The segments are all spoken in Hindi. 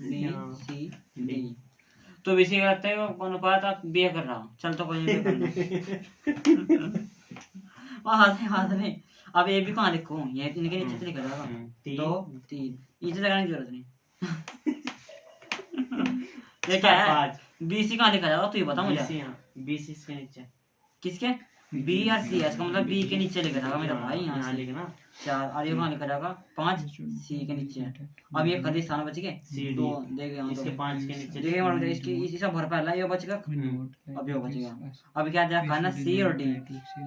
B C D. तो बी सी करते हैं अनुपात आप बी कर रहा हूँ। चल तो कोई नहीं करना। हाथ नहीं। अब ए भी कहाँ लिखूं? ये इनके नीचे तो लिखा जाएगा 2 3। नीचे लगाने की जरूरत नहीं। ये क्या है? बी सी कहाँ लिखा जाएगा तू ये बता मुझे। बी सी इसके नीचे किसके? बी और सी। इसका मतलब बी के नीचे लिखा जाएगा मेरा भाई। यहाँ से लिखना 4 और ये कहाँ लिखा जाएगा 5 सी के नीचे। अब ये खाली स्थान बच गए 2। देख यहाँ इसके 5 के नीचे देखिए मतलब इसकी इसका भर पहला ये बचेगा। अब ये बचेगा। अब क्या दिया खाना सी और डी।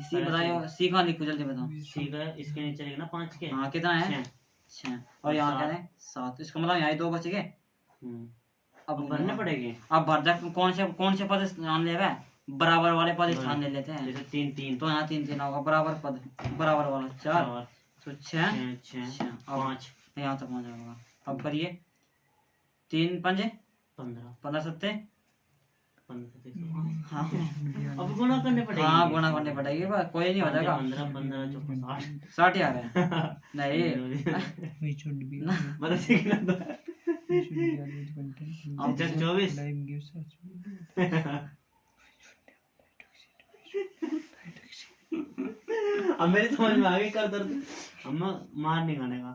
सी बताओ सी कहाँ लिखो जल्दी बताओ। सी का इसके नीचे लिखना 5 के। हाँ कितना है? 6। और यहाँ क्या है 7। इसका मतलब यहाँ 2 बच गए। अब भरने पड़ेंगे। अब भर जा। कौन से पद स्थान ले रहा है? बराबर वाले पद स्थान ले लेते हैं। जैसे 3 3 तो यहाँ 3 3 होगा बराबर पद। बराबर वाला 4 तो 6 6 5 यहाँ तक पहुँच जाएगा। अब करिए 3 5 15 15 7 15 हाँ अब गुणा करने पड़ेगा। हाँ गुणा करने पड़ेगी। बस कोई नहीं हो जाएगा। 15 15 14 60 आ गए। नहीं मतलब अब 24 अब मेरी समझ में आ गई कर दर्द। हम मार नहीं खाने का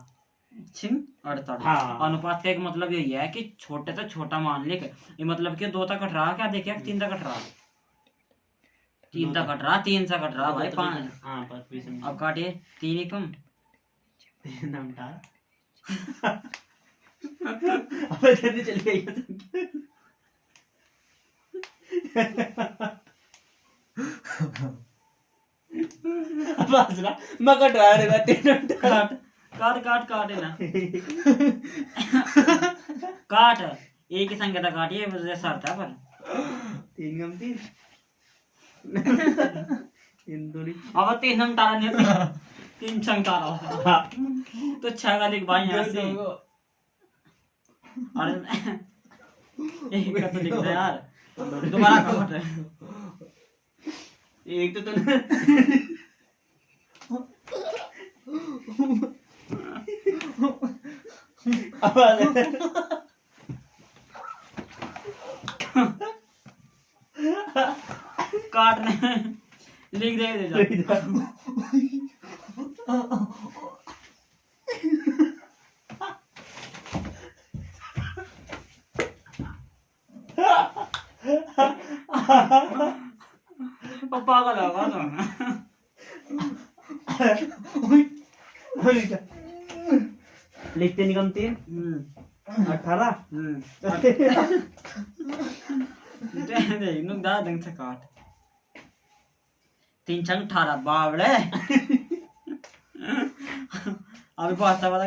छिन 48। हाँ। अनुपात का एक मतलब यही है कि छोटे से छोटा मान लिख। ये मतलब कि 2 तक कट रहा क्या देखिए 3 तक कट रहा 3 तक कट रहा 3 से कट रहा भाई 5। हाँ पर अब काटिए 3 ही कम नाम था। अब जल्दी चल गई। अब आसरा मैं कट रहा है 3 काट काट काट काट है ना। काट एक ही संख्या था काटिए मुझे शर्त है पर 3 कम 3 इन दूरी अब 3 हम तारा नहीं 3 छंग तारा तो 6 का लिख भाई यहाँ से। अरे एक का तो लिख दे यार दोबारा काट रहे एक तो तूने काटने लिख दे जा। पागल होगा लिखते निकम 3 18 नुक दा दंग से काट 3 छंग 18 बावड़े। अभी बहुत वाला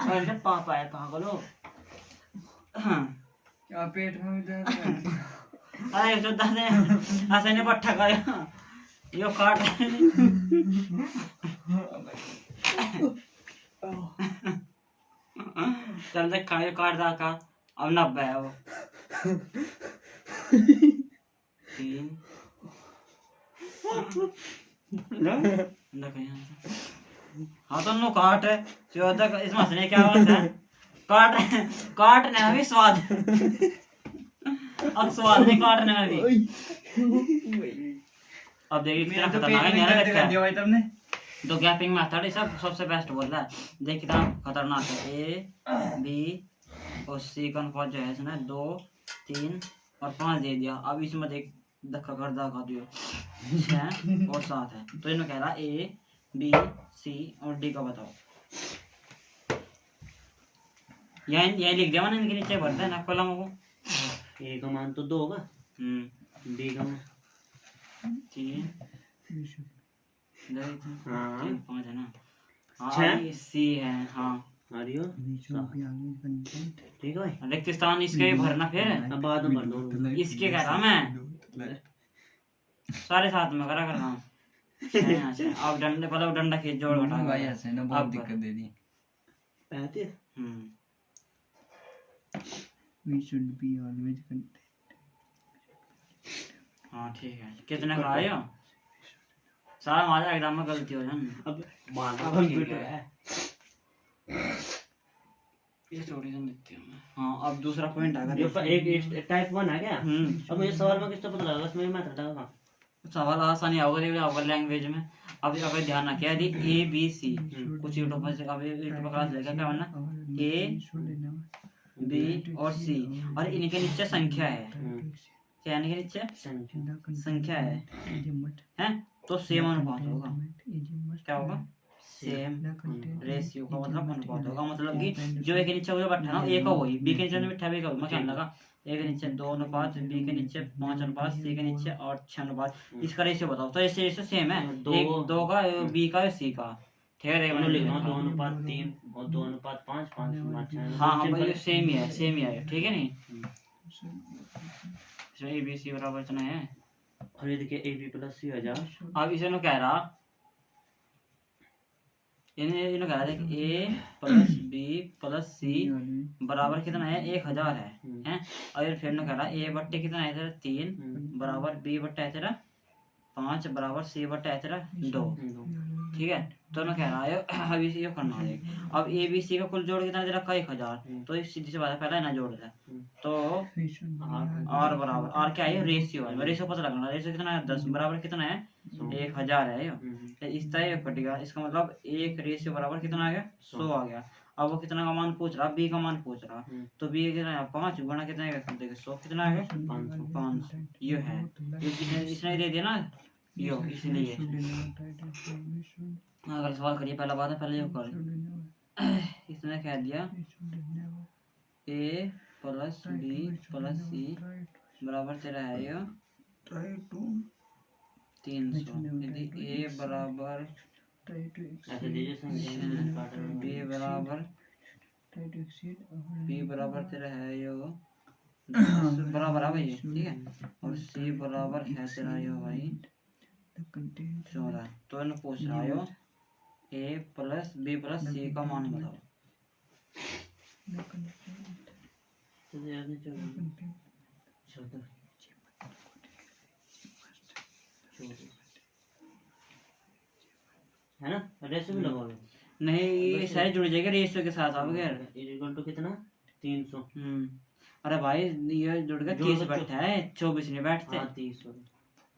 अरे पापा है पागलो। क्या पेट में दर्द है? अरे जो दादे ऐसे ने पट्टा का यो काट चल देख खाए काट दा का अब 90 है वो 3 हाँ तो नो काट है जो तक इसमें हंसने क्या बात है। काट काटने में भी स्वाद अब स्वाद नहीं काटने में भी। अब देखिए कितना खतरनाक है मेरा रखा है तुमने दो गैपिंग मेथड ये सब सबसे बेस्ट बोल रहा है। देख कितना खतरनाक है। ए बी और सी का अनुपात जो है इसने 2 3 और 5 दे दिया। अब इसमें देख धक्का कर दिखा दियो 6 और 7 है तो इन्होंने कह रहा ए बी सी और डी का बताओ। यही लिख दिया मैंने इनके नीचे भरता है ना कॉलम को। ए का मान तो 2 होगा बी का मान 3 हाँ 5 है ना। हाँ 6 सी है हाँ आरियो ठीक है भाई। रिक्त स्थान इसके भी भरना फिर अब बाद में भर दो इसके कह रहा मैं सारे साथ में करा कर रहा हूँ। अब डंडे पहले डंडा खींच जोड़ घटा भाई ऐसे ना बहुत दिक्कत दे दी। 35 We should be always content. हाँ ठीक है, कितने का आया सारा हमारा एग्जाम में गलती हो जाए। अब मानो अब ठीक कंप्यूटर है। है। ये थोड़ी सी लिखती हूँ मैं। हाँ अब दूसरा पॉइंट आ ये गया। एक टाइप 1 है क्या? अब मुझे सवाल में किस तो पता लगा, इसमें मैं था कहाँ? सवाल आसानी होगा देखो आपका लैंग्वेज में। अब अगर ध्यान रखिए यदि ए बी सी कुछ यूट्यूब पर अब यूट्यूब पर क्लास लेगा क्या बनना ए बी और सी और इनके नीचे संख्या है। क्या है इनके नीचे संख्या है तो सेम अनुपात होगा। क्या होगा सेम रेशियो का मतलब अनुपात होगा। मतलब कि जो ए के नीचे जो बैठा ना ए का वही बी के नीचे बैठा बी का मतलब लगा ए के नीचे 2 अनुपात बी के नीचे 5 अनुपात सी के नीचे और 6 अनुपात। इसका रेशियो बताओ तो ऐसे रेशियो सेम है एक 2 का बी का सी का। ठीक है दोनों लिखना 2:3 और 2:5 5 हाँ हाँ भाई सेम ही है ठीक है नहीं। इसमें ए बी सी बराबर इतना है। और ये देखिए ए बी प्लस सी हो जाए। अब इसे कह रहा इन्हें कह रहा है कि ए प्लस बी प्लस सी बराबर कितना है 1000 है। और ये फिर कह रहा है ए बट्टे कितना है तेरा 3 बराबर बी बट्टा है तेरा 5 बराबर सी बट्टा है तेरा 2। ठीक है तो मैं कह रहा है अब इसे ये करना है। अब ए बी सी का कुल जोड़ कितना दे रखा है 1000 तो इस सीधी सी बात है पहला इतना जोड़ है तो आर बराबर आर क्या है रेशियो है। रेशियो पता लगना रेशियो कितना है 10 बराबर कितना है 1000 है ये। तो इस तरह कट गया इसका मतलब एक रेशियो बराबर कितना आ गया 100 आ गया। अब वो कितना का मान पूछ रहा बी का मान पूछ रहा तो बी कितना है 5 गुणा कितना है 100 कितना आ गया 500 ये है। इसने दे दिया ना यो इसलिए अगर सवाल करिए पहला बात है पहले यो कर इसने कह दिया ए प्लस बी प्लस सी बराबर तेरा है यो 300 यदि ए बराबर बी बराबर तेरा है यो 10 बराबर है भाई ठीक है और सी बराबर है तेरा यो भाई 14। तो इन्हें पूछ रहा है ए प्लस बी प्लस सी का मान बताओ। है ना रेशियो भी लगाओगे नहीं ये सारे जुड़ जाएगा रेशियो के साथ अब यार इक्वल टू कितना 300। अरे भाई ये जुड़ गया 30 बैठा है 24 नहीं बैठते। हाँ 30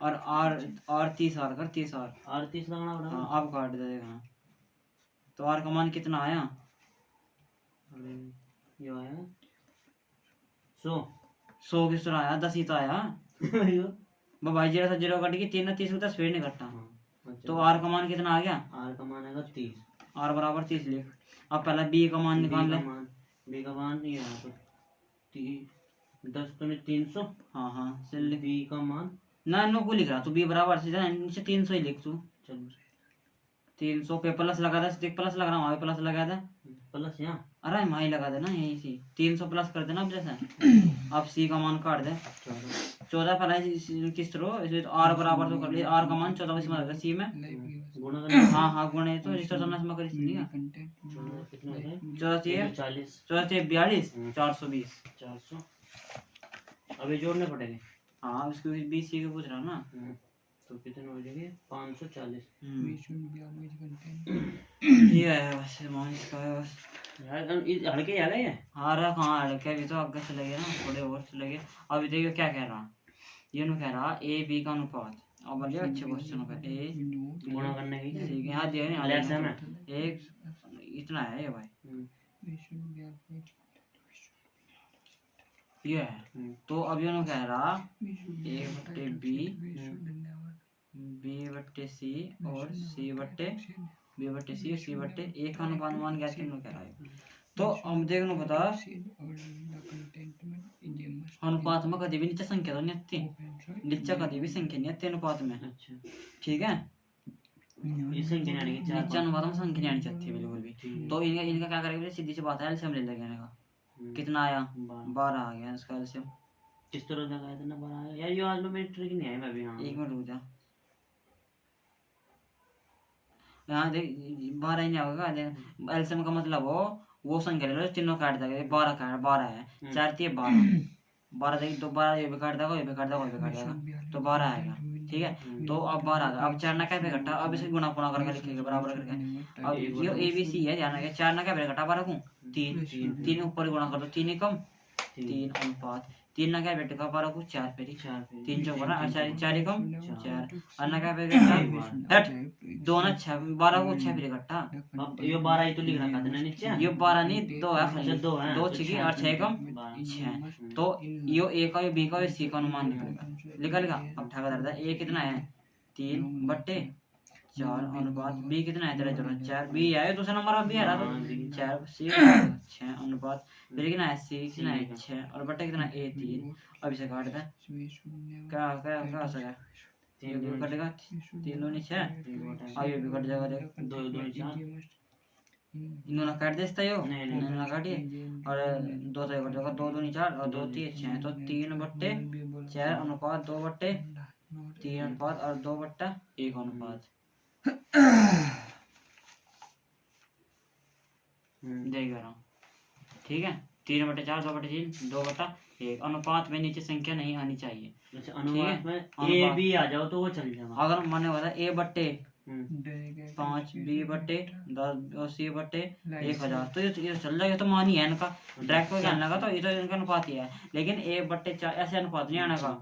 और 30 और कर 30 और 30 लगाना पड़ा। हाँ अब काट दे देखा तो आर का मान कितना आया ये आया 100 किस तरह आया 10 ही तो आया भाई जीरो से जीरो कट के 3 ने 30 को 10 फिर नहीं कटता। तो आर का मान कितना आ गया आर का मान आएगा 30 आर बराबर 30 लिख। अब पहला बी का मान निकाल ले बी का मान नहीं है 10 तो नहीं 300। हाँ चल बी का मान ना नो को लिख रहा तू बी बराबर सीधा नीचे 300 ही लिख तू। चल 300 पे प्लस लगा दे देख प्लस लग रहा वहाँ पे प्लस लगा दे प्लस यहाँ अरे वहाँ ही लगा देना यहीं से 300 प्लस कर देना अब जैसे अब सी का मान काट दे 14 पहले किस तरह आर बराबर तो कर लिया आर का मान 14 इसमें लगा सी में गुणा हाँ गुणे तो रिश्ता चलना इसमें करी सी कितना होता है 14 42 420 400 अभी जोड़ने पड़ेंगे। हाँ उसको बी सी को पूछ रहा ना तो कितने हो जाएंगे 540। ये है बस मान इसका है बस यार हड़के आ गए हैं। हाँ रहा कहाँ हड़के अभी तो आगे चले गए ना थोड़े और चले गए। अभी देखिए क्या कह रहा ये नु कह रहा ए बी का अनुपात अब बोलिए अच्छे क्वेश्चन होगा ए गुणा करने की ठीक है हाँ दिया नहीं लेस है ना एक इतना है ये भाई ये है। तो अब ये नु कह रहा ए बट्टे बी बट्टे सी और सी बट्टे बी बट्टे सी बट्टे ए का अनुपात ज्ञात करना कह रहा है। तो हम देखो बता अनुपात में कभी भी नीचे संख्या तो नहीं आती नीचे कभी भी संख्या नहीं आती अनुपात में। अच्छा ठीक है संख्या नहीं नीचे अनुपात में संख्या नहीं आनी चाहिए बिल्कुल भी। तो इनका क्या करेंगे सीधी सी बात है एलसीएम ले लेंगे का कितना आया 12 आ गया इसका एलसीएम किस तरह लगाया था ना 12 यार ये आज में मेरी ट्रिक नहीं आई मैं भी। हाँ एक मिनट रुक जा यहाँ देख 12 ही नहीं होगा एलसीएम का मतलब हो वो संख्या ले लो तीनों काट देगा 12 का 12 है 4 3 12 12 देखिए तो 12 ये भी काट देगा, ये भी काट देगा, ये भी काट देगा, तो 12 आएगा। ठीक है, तो अब 12 आ गया। अब 4 ना क्या पे घटा, अब इसे गुणा पुना करके लिखेंगे बराबर करके। अब ये ए बी सी है, ध्यान रखिए। 4 ना क्या पे घटा 12 को 3, 3 ऊपर गुणा कर दो, 3 एकम 3 अनुपात 3 ना क्या बेटे का 12 को 4 पेरी 3 चौका ना, अच्छा 4 एकम 4 अन्ना क्या पे घटा 2 ना 6 12 को 6 पेरी घटा। अब ये 12 ही तो लिख रखा था ना नीचे। ये 12 नहीं 2 है खाली, अच्छा 2 है, 2 तो 6 छह और 6 एकम 12। 6, तो यो ए का यो बी का यो सी का अनुमान निकलेगा, निकलेगा। अब ठाका दर्द है, ए कितना है 3 बट्टे 4 अनुपात बी कितना है तेरा, चलो 4 बी है दूसरा नंबर में बी है तो 4 सी 6 अनुपात फिर कितना है सी कितना है 6 और बट्टे कितना है ए 3। अब इसे काट दे, क्या क्या क्या हो सका, ये भी कटेगा 3 दूनी 6, अब ये भी कट जाएगा देख 2 2 4 इन्होंने काट दे इसका यो नहीं, इन्होंने काटिए और 2 से कट जाएगा 2 दूनी 4 और 2 3 6, तो 3 बट्टे 4 अनुपात 2 बट्टे 3 अनुपात और 2 बट्टा 1 अनुपात। देख रहा हूँ, ठीक है 3 बटे 4 2 बटे 3 2 बटा 1 अनुपात में नीचे संख्या नहीं आनी चाहिए। अच्छा अनुपात में ए अनुपात। बी आ जाओ तो वो चल जाएगा। अगर मैंने बताया ए बट्टे 5 बी बट्टे 10 और सी बट्टे 1000 तो ये चल जाएगा, तो मान ही है इनका डायरेक्ट को क्या लगा, तो ये तो इनका अनुपात ही है। लेकिन ए बट्टे 4 ऐसे अनुपात नहीं आने का,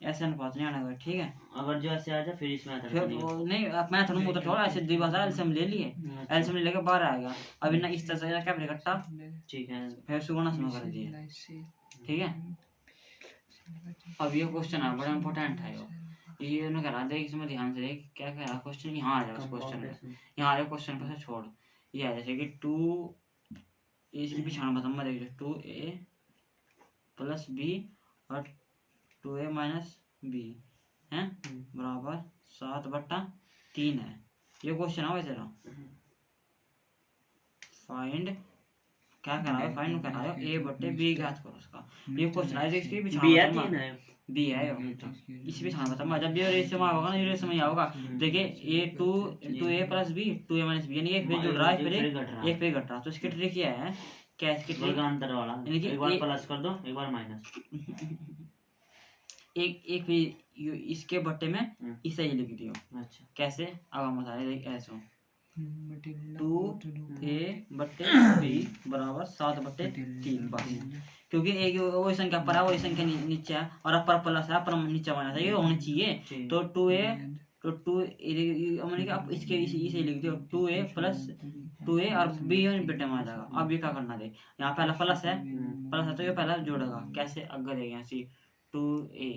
ऐसे अनुपात नहीं आने का, ठीक है। अगर जो ऐसे आ जाए फिर इसमें आ फिर जाएगा। वो नहीं, अब मैं थोड़ा मुँह तो छोड़ा, ऐसे द्विभाषा एलसीएम ले लिए, एलसीएम ले लेके 12 आएगा। अब इतना इस तरह से क्या इकट्ठा ठीक है फिर सुगुणा समय कर दिए, ठीक है। अब ये क्वेश्चन है बड़ा इंपॉर्टेंट है, ये उन्होंने कह रहा देख इसमें ध्यान से देख क्या कह रहा क्वेश्चन, यहाँ आ जाएगा क्वेश्चन में, यहाँ आ जाएगा क्वेश्चन पर से छोड़। ये है जैसे कि 2 इसके पीछे बता देखिए 2a प्लस बी और 2a माइनस बी है बराबर 7 बट्टा 3 है। ये क्वेश्चन है वैसे फाइंड क्या करा है, फाइंड करा है ए बट्टे बी ज्ञात करो उसका। ये क्वेश्चन है इसके पीछे बी है 3 है बी है इसी पे छाना बता जब ये रेशियो में होगा ना, ये रेशियो में होगा देखिए A 2a plus B 2a minus B यानी एक पे जुड़ रहा है फिर एक पे घट रहा, तो इसकी ट्रिक क्या है, क्या इसकी ट्रिक वर्गांतर वाला, यानी कि एक बार प्लस कर दो एक बार माइनस, एक पे इसके बट्टे में इसे ही लिख दियो। अच्छा कैसे, अब हम बता रहे ऐसे 2a बट्टे बी बराबर 7 बट्टे 3 बस, क्योंकि एक वही संख्या पर है वही संख्या नीचे है और अपर प्लस है अपर नीचे माइनस है, ये होना चाहिए। तो 2a तो 2 मैंने कहा आप इसके इसे लिख दो 2a प्लस 2a और b बेटे में आ जाएगा। अब ये क्या करना दे, यहाँ पहला प्लस है तो ये पहला जोड़ेगा कैसे, अगर देगा यहाँ से 2a,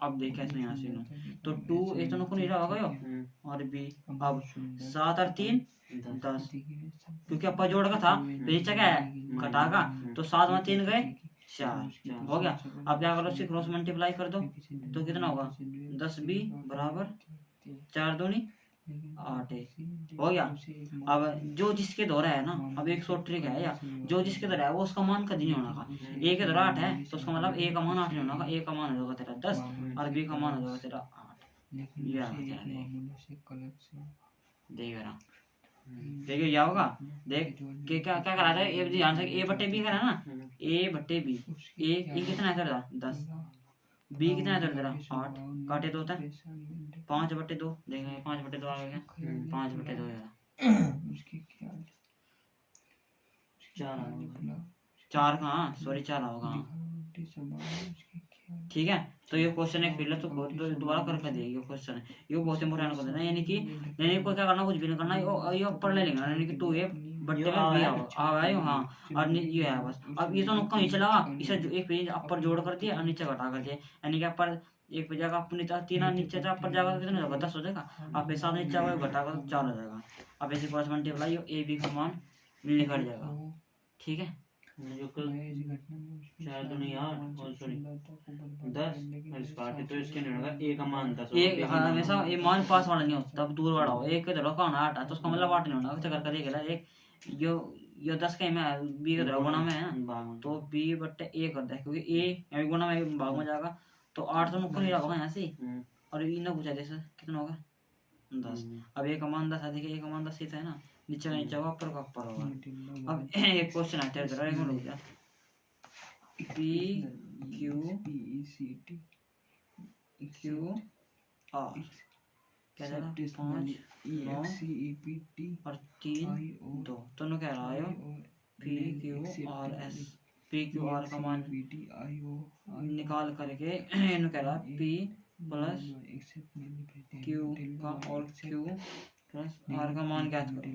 अब देख कैसे यहाँ से नो तो 2a तो नुकसान नहीं रहा होगा यो और b, अब 7 और 3 10 क्योंकि अपा जोड़ का था नीचे क्या है घटागा, तो 7 में 3 गए 4 हो गया। अब क्या करो इससे क्रॉस मल्टीप्लाई कर दो तो कितना होगा 10b बराबर 4 दूनी 8 हो गया। अब जो जिसके द्वारा है ना, अब एक शॉर्ट ट्रिक है या जो जिसके द्वारा है वो उसका मान कभी नहीं होना का, ए के द्वारा 8 है तो उसका मतलब ए का मान 8 नहीं होना का, ए का मान हो जाएगा तेरा 10 और बी का मान हो जाएगा तेरा 8। देख रहा देखिए क्या होगा, देख क्या क्या करा था ए ध्यान से ए बट्टे बी करा ना, ए बट्टे बी ए कितना है तेरा 10 बी कितना है तेरा 8 काटे 2 था 5 बट्टे 2 देखेंगे 5 बट्टे 2 आ गया 5 बट्टे 2 4 कहाँ सॉरी 4 होगा, ठीक है। तो ये क्वेश्चन एक फिर तो दोबारा करके देगी क्वेश्चन है, ये बहुत इंपॉर्टेंट क्वेश्चन है। यानी कि को क्या करना कुछ भी नहीं करना, ये ऊपर ले लेंगे यानी कि 2a बट्टे में बी आया हाँ और ये है बस। अब ये तो नुक्का नीचे लगा इसे एक पेज ऊपर जोड़ कर दिया और नीचे घटा कर दिया, यानी कि ऊपर एक पे जाएगा अपनी 3 नीचे था ऊपर जाएगा कितना होगा 10 हो जाएगा, अब पैसा नीचे आएगा घटा कर 4 हो जाएगा। अब ऐसे क्रॉस मल्टीप्लाई ए बी का मान निकल जाएगा, ठीक है। हमेशा ये मान पास वाला नहीं होता, तब दूर वाला हो एक के धड़ो का 8 है तो उसका मतलब 8 नहीं होना, करके देखेगा एक यो 10 का में बी का धड़ो गुना में है ना, तो बी बट्टे ए करता है क्योंकि ए गुना में भाग में जाएगा तो 8 तो नुक्कड़ नहीं होगा यहाँ से, और इन्हें पूछा जैसे कितना होगा 10। अब एक मान 10 है, देखिए एक मान 10 है ना, नीचे का नीचे होगा ऊपर का ऊपर होगा। अब एक क्वेश्चन आता है जरा एक मिनट रुक जा, B Q PECT Q R क्या था 5 9 और 3 2 दोनों कह रहा है P Q R S P Q R का मान निकाल करके इन्होंने कह रहा पी प्लस क्यू का और क्यू प्लस आर का मान ज्ञात करो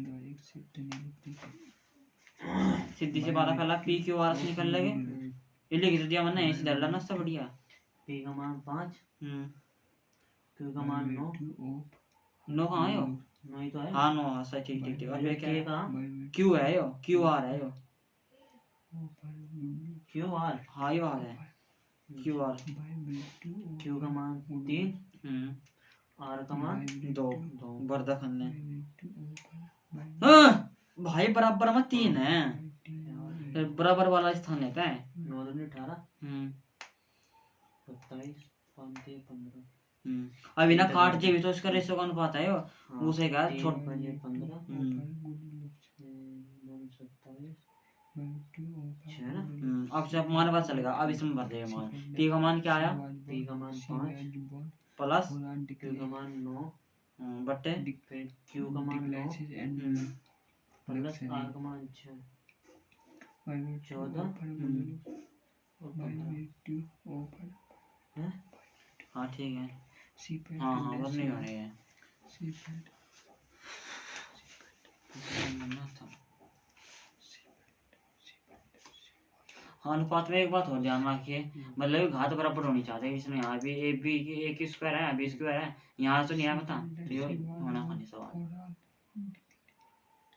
सीधी सी बात है पहला पी क्यू आर से निकल लगे ये लिख तो दिया मैंने ऐसे डालना ना सब बढ़िया पी का मान 5 क्यू का मान 9 नो कहाँ है यो 9 ही तो है। हाँ नो हाँ सच ठीक ठीक ठीक और फिर क्या के है का क्यू है यो क्यू आर है यो क्यू आर हाँ यो आर है क्यू आर क्यू का मान 3 आर का मान 2 बर्दा खन्ने हाँ, भाई बराबर में 3 है फिर बराबर वाला स्थान लेता है 9 दूनी 18 27 5 15 अभी ना काट जे भी तो उसका रेशो का अनुपात है यो हाँ, उसे क्या 3 छोट 5 15 27 है ना। अब से अब मान पता चलेगा अब इसमें भर देगा मान पी का मान क्या आया पी का मान 5 प्लस क्यू का मान 9 बट्टे फिर क्यू का मान 9 प्लस आर का मान 6 14 और 15 है। हाँ ठीक है हाँ हाँ बस नहीं होने है हाँ अनुपात में एक बात और ध्यान रखिए मतलब घात बराबर होनी चाहिए इसमें यहाँ भी ए बी एक स्क्वायर है बी स्क्वायर है यहाँ तो नहीं है पता तो ये होना खाली सवाल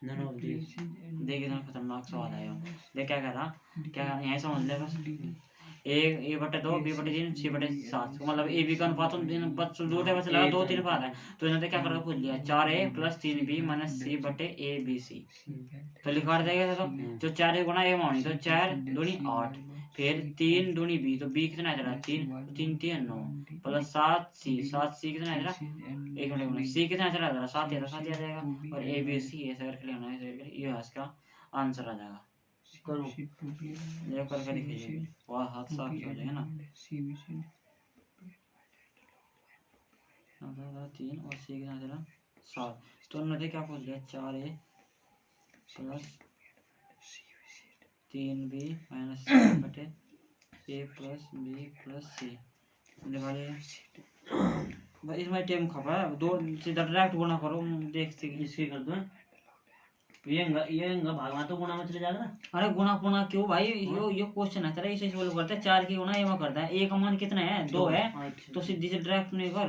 नन ऑफ दिस देखिए तो खतरनाक सवाल है देख क्या कह रहा क्या यहाँ समझ ले बस ए बटे 2 बी बटे 3 सी बटे 7 मतलब ए बी का अनुपात दो टेबल से लगा 2 3 पात है तो इन्होंने क्या करके पूछ लिया 4a प्लस 3b माइनस सी बटे ए बी सी तो लिखवा देगा तो जो 4 गुना ए मानी तो 4 दूनी 8 फिर 3 दूनी b तो b कितना है 3 3 3 9 प्लस 7 सी कितना है एक मिनट सी कितना है 7 है 7 आ जाएगा और ए बी सी ऐसा करके लेना है ये इसका आंसर आ जाएगा करो ये करके लिखिए वाह हाथ साफ हो जाएगा ना 3 और सी कितना चला 7 तो उन्होंने क्या पूछ लिया 4a प्लस 3b माइनस सी बटे a प्लस b प्लस सी भाई इसमें टाइम खपा दो सीधा डायरेक्ट गुणा करो देखते इसके कर दो ये भाग में तो गुणा में चले जाएगा ना। अरे गुणा पुणा क्यों भाई यो क्वेश्चन है तेरा इसे सोल्व करता है 4 की गुणा ये में करता है एक मान कितना है 2 है तो सीधी से डायरेक्ट नहीं कर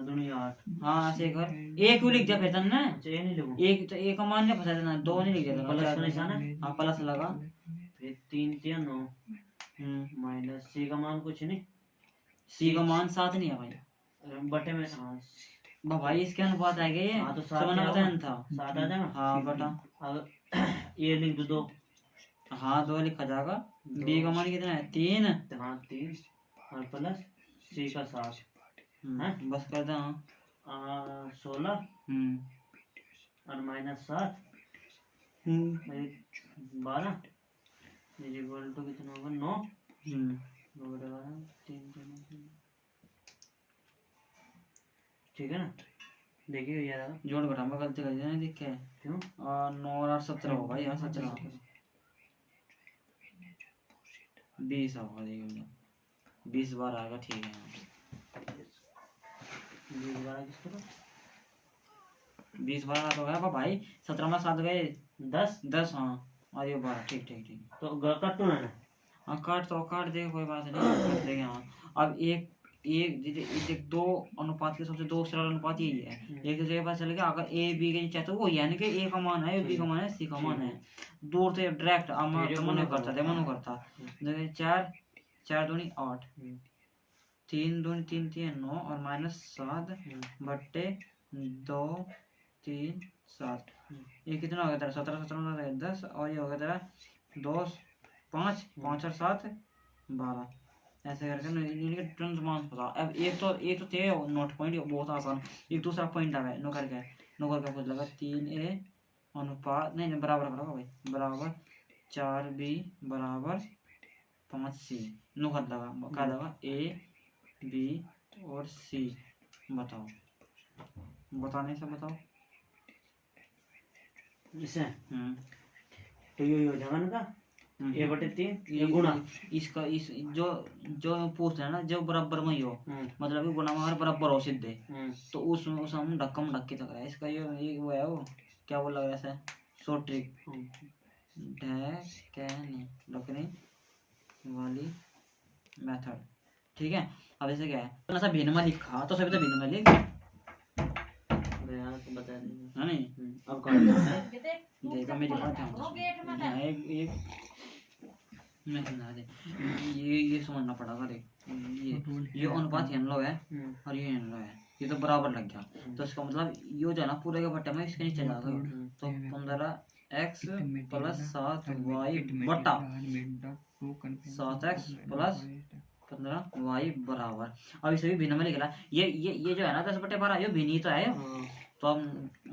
दुनिया 8 हाँ ऐसे कर एक क्यों लिख दिया फिर तन्ने ये नहीं लिखूं एक तो एक का मान नहीं फंसा देना 2 नहीं लिख दिया प्लस का निशान है हाँ प्लस लगा फिर 3 3 9 माइनस सी का मान कुछ नहीं सी का मान 7 नहीं है भाई बटे में हाँ भाई इसके अनुपात आ गए हाँ तो समझना पता नहीं था 7 आ जाएगा हाँ बटा अगर ये लिख दो 2 हाँ 2 लिखा जाएगा बी का मान कितना है 3 हाँ 3 और प्लस सी का 7 बस कर दे 16 और माइनस 7 12 इक्वल टू कितना होगा 9 9 बटे 12 3 ठीक है ना देखिए यार जोड़ घटा में गलती कर दी देख के क्यों 9 और 17 होगा यार 17 20 होगा देखिए 20 बार आएगा ठीक है 20 12 किस तरह 20 बार आ तो गया भाई 17 में 7 गए 10 हाँ और ये 12 ठीक ठीक ठीक तो कट ना हाँ काट देगा कोई बात नहीं काट देगा हाँ अब एक दो अनुपात के सबसे दो सरल अनुपात यही है एक जगह पता चल गया अगर ए बी के चाहते वो यानी कि ए का मान है बी का मान है सी का मान है दूर से डायरेक्ट मनो करता देखिए 4 दूनी 8 3 दूनी 3 3 9 और माइनस 7 बट्टे 2 3 7 ये कितना हो गया तेरा 17 17 10 और ये हो गया तेरा 2 5 5 और 7 12 ऐसे करके इनके टर्म्स मान पता अब एक तो थे नोट पॉइंट बहुत आसान एक दूसरा पॉइंट आ गया नो करके कुछ लगा 3a अनुपात नहीं बराबर करो भाई बराबर 4b बराबर 5C नु कर लगा क्या लगा A B और C बताओ बताने से बताओ इसे तो ये हो जाएगा ना का 1/3 ये गुणा इसका इस जो जो पूछ रहे हैं ना जो बराबर में ही हो मतलब कि गुणा में अगर बराबर हो सीधे तो उस हम ढक्कम ढक्की तक है इसका ये वो है वो क्या वो लग रहा है शॉर्ट ट्रिक ढकने वाली मेथड ठीक है। अब ऐसे क्या है तो ऐसा भिन्न में लिखा तो सभी तो भिन्न में लिख तो बता देंगे है नहीं अब कौन देखो मेरी बात ध्यान से एक मैं समझा दे ये समझना पड़ेगा देख ये अनुपात एन लो है और ये एन लो है ये तो बराबर लग गया तो इसका मतलब ये जो है ना पूरे के बट्टे में इसके नीचे ला दो तो 15x प्लस 7y बटा 7x प्लस 15y बराबर। अब इसे भी भिन्न में लिख रहा ये जो है ना 10/12 ये भिन्न ही तो है तो अब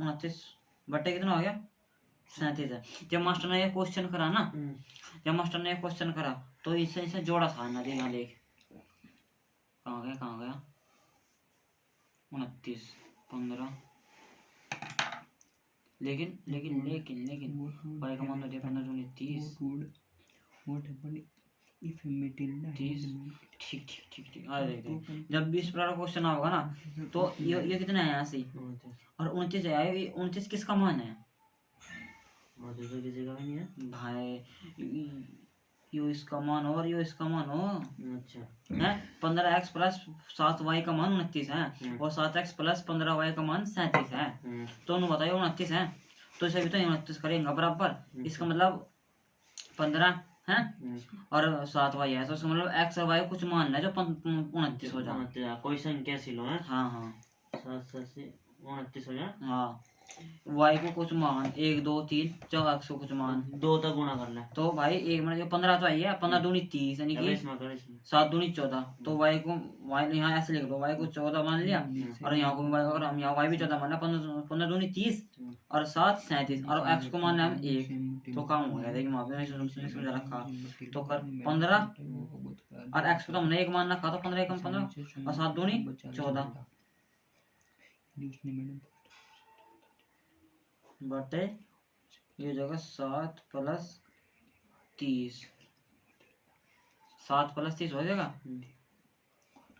29 बट्टे कितना हो गया 37 है। जब मास्टर ने ये क्वेश्चन करा ना जब मास्टर ने ये क्वेश्चन करा तो इसे जोड़ा था ना देखा देख कहाँ गया 29 15 लेकिन y का मान हो गया 15 दूनी 30 ठीक आ देखते जब 20 प्रकार क्वेश्चन होगा ना तो ये कितना है यहाँ से और 29 है 29 किसका मान है भाई यो इसका मान और यो इसका मान हो अच्छा है 15x प्लस 7y का मान 29 है और 7x प्लस 15y का मान 37 है तो उन्होंने बताया 29 है तो इसे भी तो 29 करेंगे बराबर इसका मतलब 15 है और 7y है तो इसका मतलब x और y कुछ मान है जो 29 हो जाए कोई संख्या सी लो है हाँ 7 से 29 हो जाए हाँ y को कुछ मान 1 2 3 4 x को कुछ मान 2 तक गुणा कर ले तो भाई एक मिनट जो 15 तो आई है 15 दूनी 30 यानी कि 7 दूनी 14 तो y को y यहाँ ऐसे लिख दो y को 14 मान लिया और यहाँ को y अगर हम यहाँ y भी 14 मान लिया 15 दूनी 30 और 7 37 और x को मान लिया हम 1 तो काम हो गया देखिए वहाँ पे समझा रखा तो कर 15 और x को तो हमने 1 मान रखा तो 15 1 15 और 7 दूनी 14 बटे ये जगह 7 प्लस 30 7 प्लस 30 हो जाएगा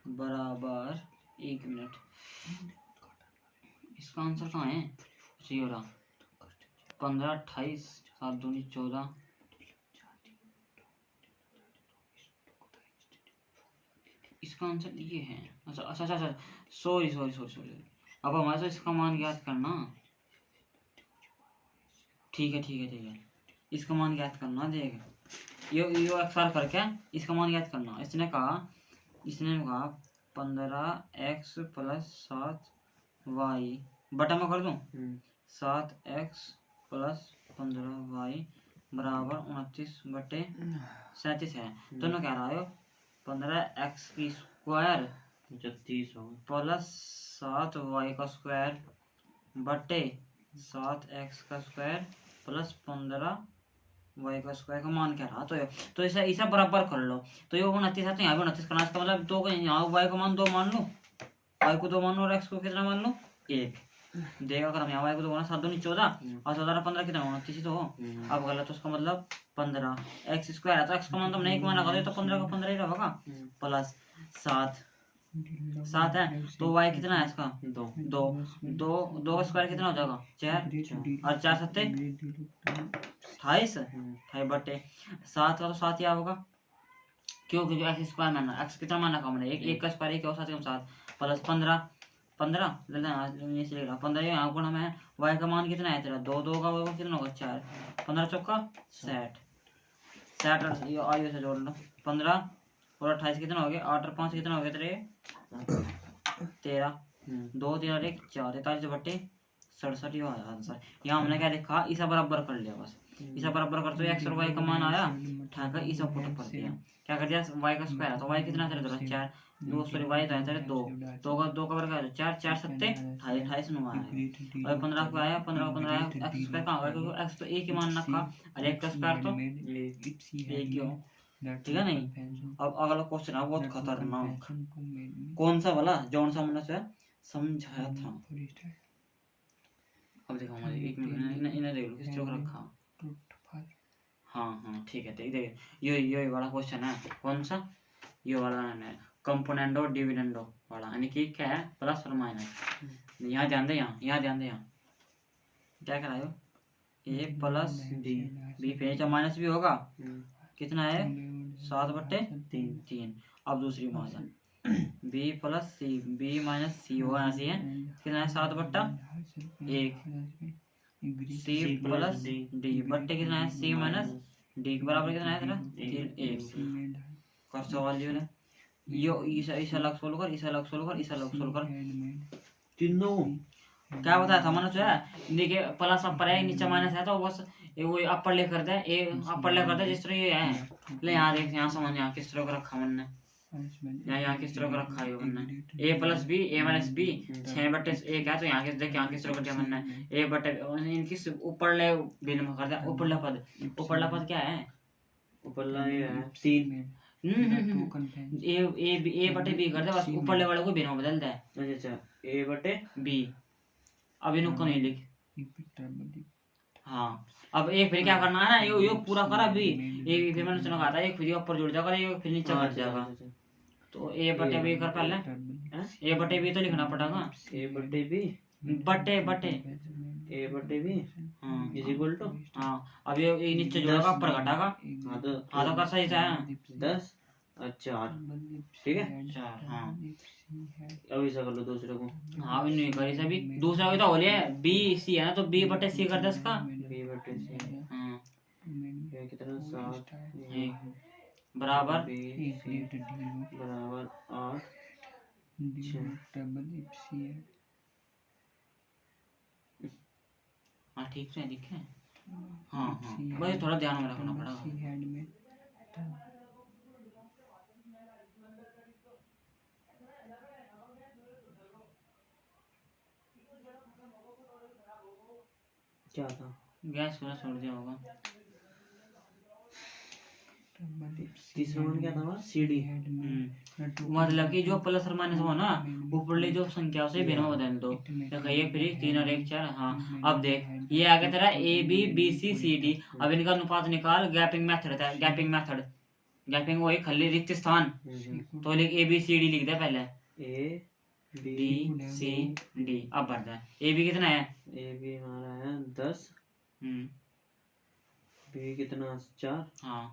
बराबर 1 मिनट इसका आंसर कहाँ है सही हो रहा 15 28 7 दूनी 14 इसका आंसर ये है अच्छा सॉरी अब हमारे तो इसका मान ज्ञात करना ठीक है इसका मान ज्ञात करना देख यो अक्सर करके इसका मान ज्ञात करना इसने कहा 15x प्लस 7y बटा में कर दूं 7x प्लस 15y बराबर 29/37 है तो ना कह रहा है 15x की स्क्वायर 30 प्लस 7y का स्क्वायर बटे 7x का स्क्वायर प्लस 15y का स्क्वायर का मान क्या रहा तो ऐसा बराबर कर लो तो ये 29 है तो यहाँ भी 29 करना इसका मतलब 2 यहाँ y का मान 2 मान लो y को 2 मान लो और x को कितना मान लो 1 देगा अगर हम यहाँ y को 2 माना 7 दूनी 14 और 14 15 कितना 29 तो हो अब गलत तो उसका मतलब 15 x स्क्वायर है तो x का मान तो हमने 1 माना कर तो 15 का 15 ही रहेगा प्लस 7 है तो y कितना है इसका 2 का स्क्वायर कितना हो जाएगा 4 और 4 सत्ते 28 बटे 7 का तो 7 ही होगा क्योंकि एक्स स्क्वायर माना एक्स कितना माना का हमने एक का स्क्वायर 1 और 7 प्लस 15 यहाँ गुणा में y का मान कितना है तेरा 2 का होगा कितना होगा 4 15 चौका 60 आयु से जोड़ लो 15 और 28 कितना हो गया 8 और 5 कितना हो गया तेरे 13 2 3 और 1 4 43/67 ये आया आंसर। यहाँ हमने क्या लिखा इसा बराबर कर लिया बस इसा बराबर कर तो x और y का मान आया ठाकर इसा पुट कर दिया क्या कर दिया y का स्क्वायर तो y कितना तेरे 4 2 सॉरी y तो है तेरे 2 का वर्ग है 4 4 सत्ते 28 नु आया और 15 को आया 15 आया x स्क्वायर कहां होगा क्योंकि x तो एक ही मान रखा और 1 का स्क्वायर तो 1 ही हो ठीक है नहीं। अब अगला क्वेश्चन है बहुत खतरनाक। कौन सा वाला जौन सा मैंने से समझाया था। अब देखो हमारे एक मिनट इन्हें देख लो किस तरह का रखा। हाँ हाँ ठीक है, देख ये वाला क्वेश्चन है। कौन सा? ये वाला है कंपोनेंडो डिविडेंडो वाला, यानी कि क्या है प्लस और माइनस। यहाँ ध्यान दे, यहाँ ध्यान दे, यहाँ क्या करायो ए प्लस बी फिर माइनस भी होगा। कितना है 7/3। अब दूसरी मात्रा B plus C B minus C होगा ऐसी है। कितना है 7/1। सी प्लस डी बट्टे कितना है सी माइनस डी के बराबर कितना है तेरा 3 कर सवाल जो है यो इस अलग सोल्व कर, इस अलग सोल्व कर, इस अलग सोल्व कर। तीनों क्या बताया था मैंने? जो है देखिए प्लस अपर है नीचे माइनस है तो बस वो अपर लेकर दे, ए अपर लेकर दे जिस तरह ये है। ले यहाँ देख, यहाँ समझ, यहाँ किस तरह का रखा मैंने, यहाँ किस तरह का रखा है मैंने। ए प्लस बी ए माइनस बी 6/1 है तो यहाँ किस देख यहाँ किस तरह का दिया मैंने ए बटे इनकी ऊपर ले भिन्न कर दिया। ऊपरला पद क्या है? ऊपरला है 3 ए बटे बी कर दे बस, ऊपर ले वाले को भिन्न बदल दे। अच्छा ए बटे बी। अब इनको नहीं लिख। हाँ अब एक फिर क्या करना है ना, यो पूरा करा बी एक फिर मैंने सुना था एक फिर ऊपर जुड़ जाएगा, ये फिर नीचे बढ़ जाएगा। तो ए बटे बी कर पहले, ए बटे बी तो लिखना पड़ेगा। ए बटे बी बटे ए बटे बी हाँ इज इक्वल टू हाँ। अब ये नीचे जोड़ेगा ऊपर घटागा। हाँ तो कर सही है 10 अच्छा ठीक है 4। हाँ अब ऐसा कर लो दूसरे को। हाँ अभी नहीं करी सभी दूसरा भी तो हो लिया बी सी है ना, तो बी बटे सी कर दे इसका। बी बटे सी हाँ ये कितना 7 बराबर बी सी बराबर 8 हाँ ठीक से दिखे। हाँ हाँ बस थोड़ा ध्यान में रखना पड़ेगा। क्या था? गैस पूरा छोड़ दिया होगा। तीसरा वन क्या था? सीडी। मतलब कि जो प्लस और माइनस हो ना ऊपरली जो संख्या से भिन्न बदल दो। देखो ये फिर 3 और 1 4। हाँ अब देख ये आगे तेरा A B B C C D. अब इनका अनुपात निकाल। गैपिंग मेथड था, गैपिंग वही खाली रिक्त स्थान। तो लिख ए बी सी डी लिख दे पहले। A B C D. अब बढ़ जाए ए बी कितना है? ए बी हमारा है 10 बी कितना 4। हाँ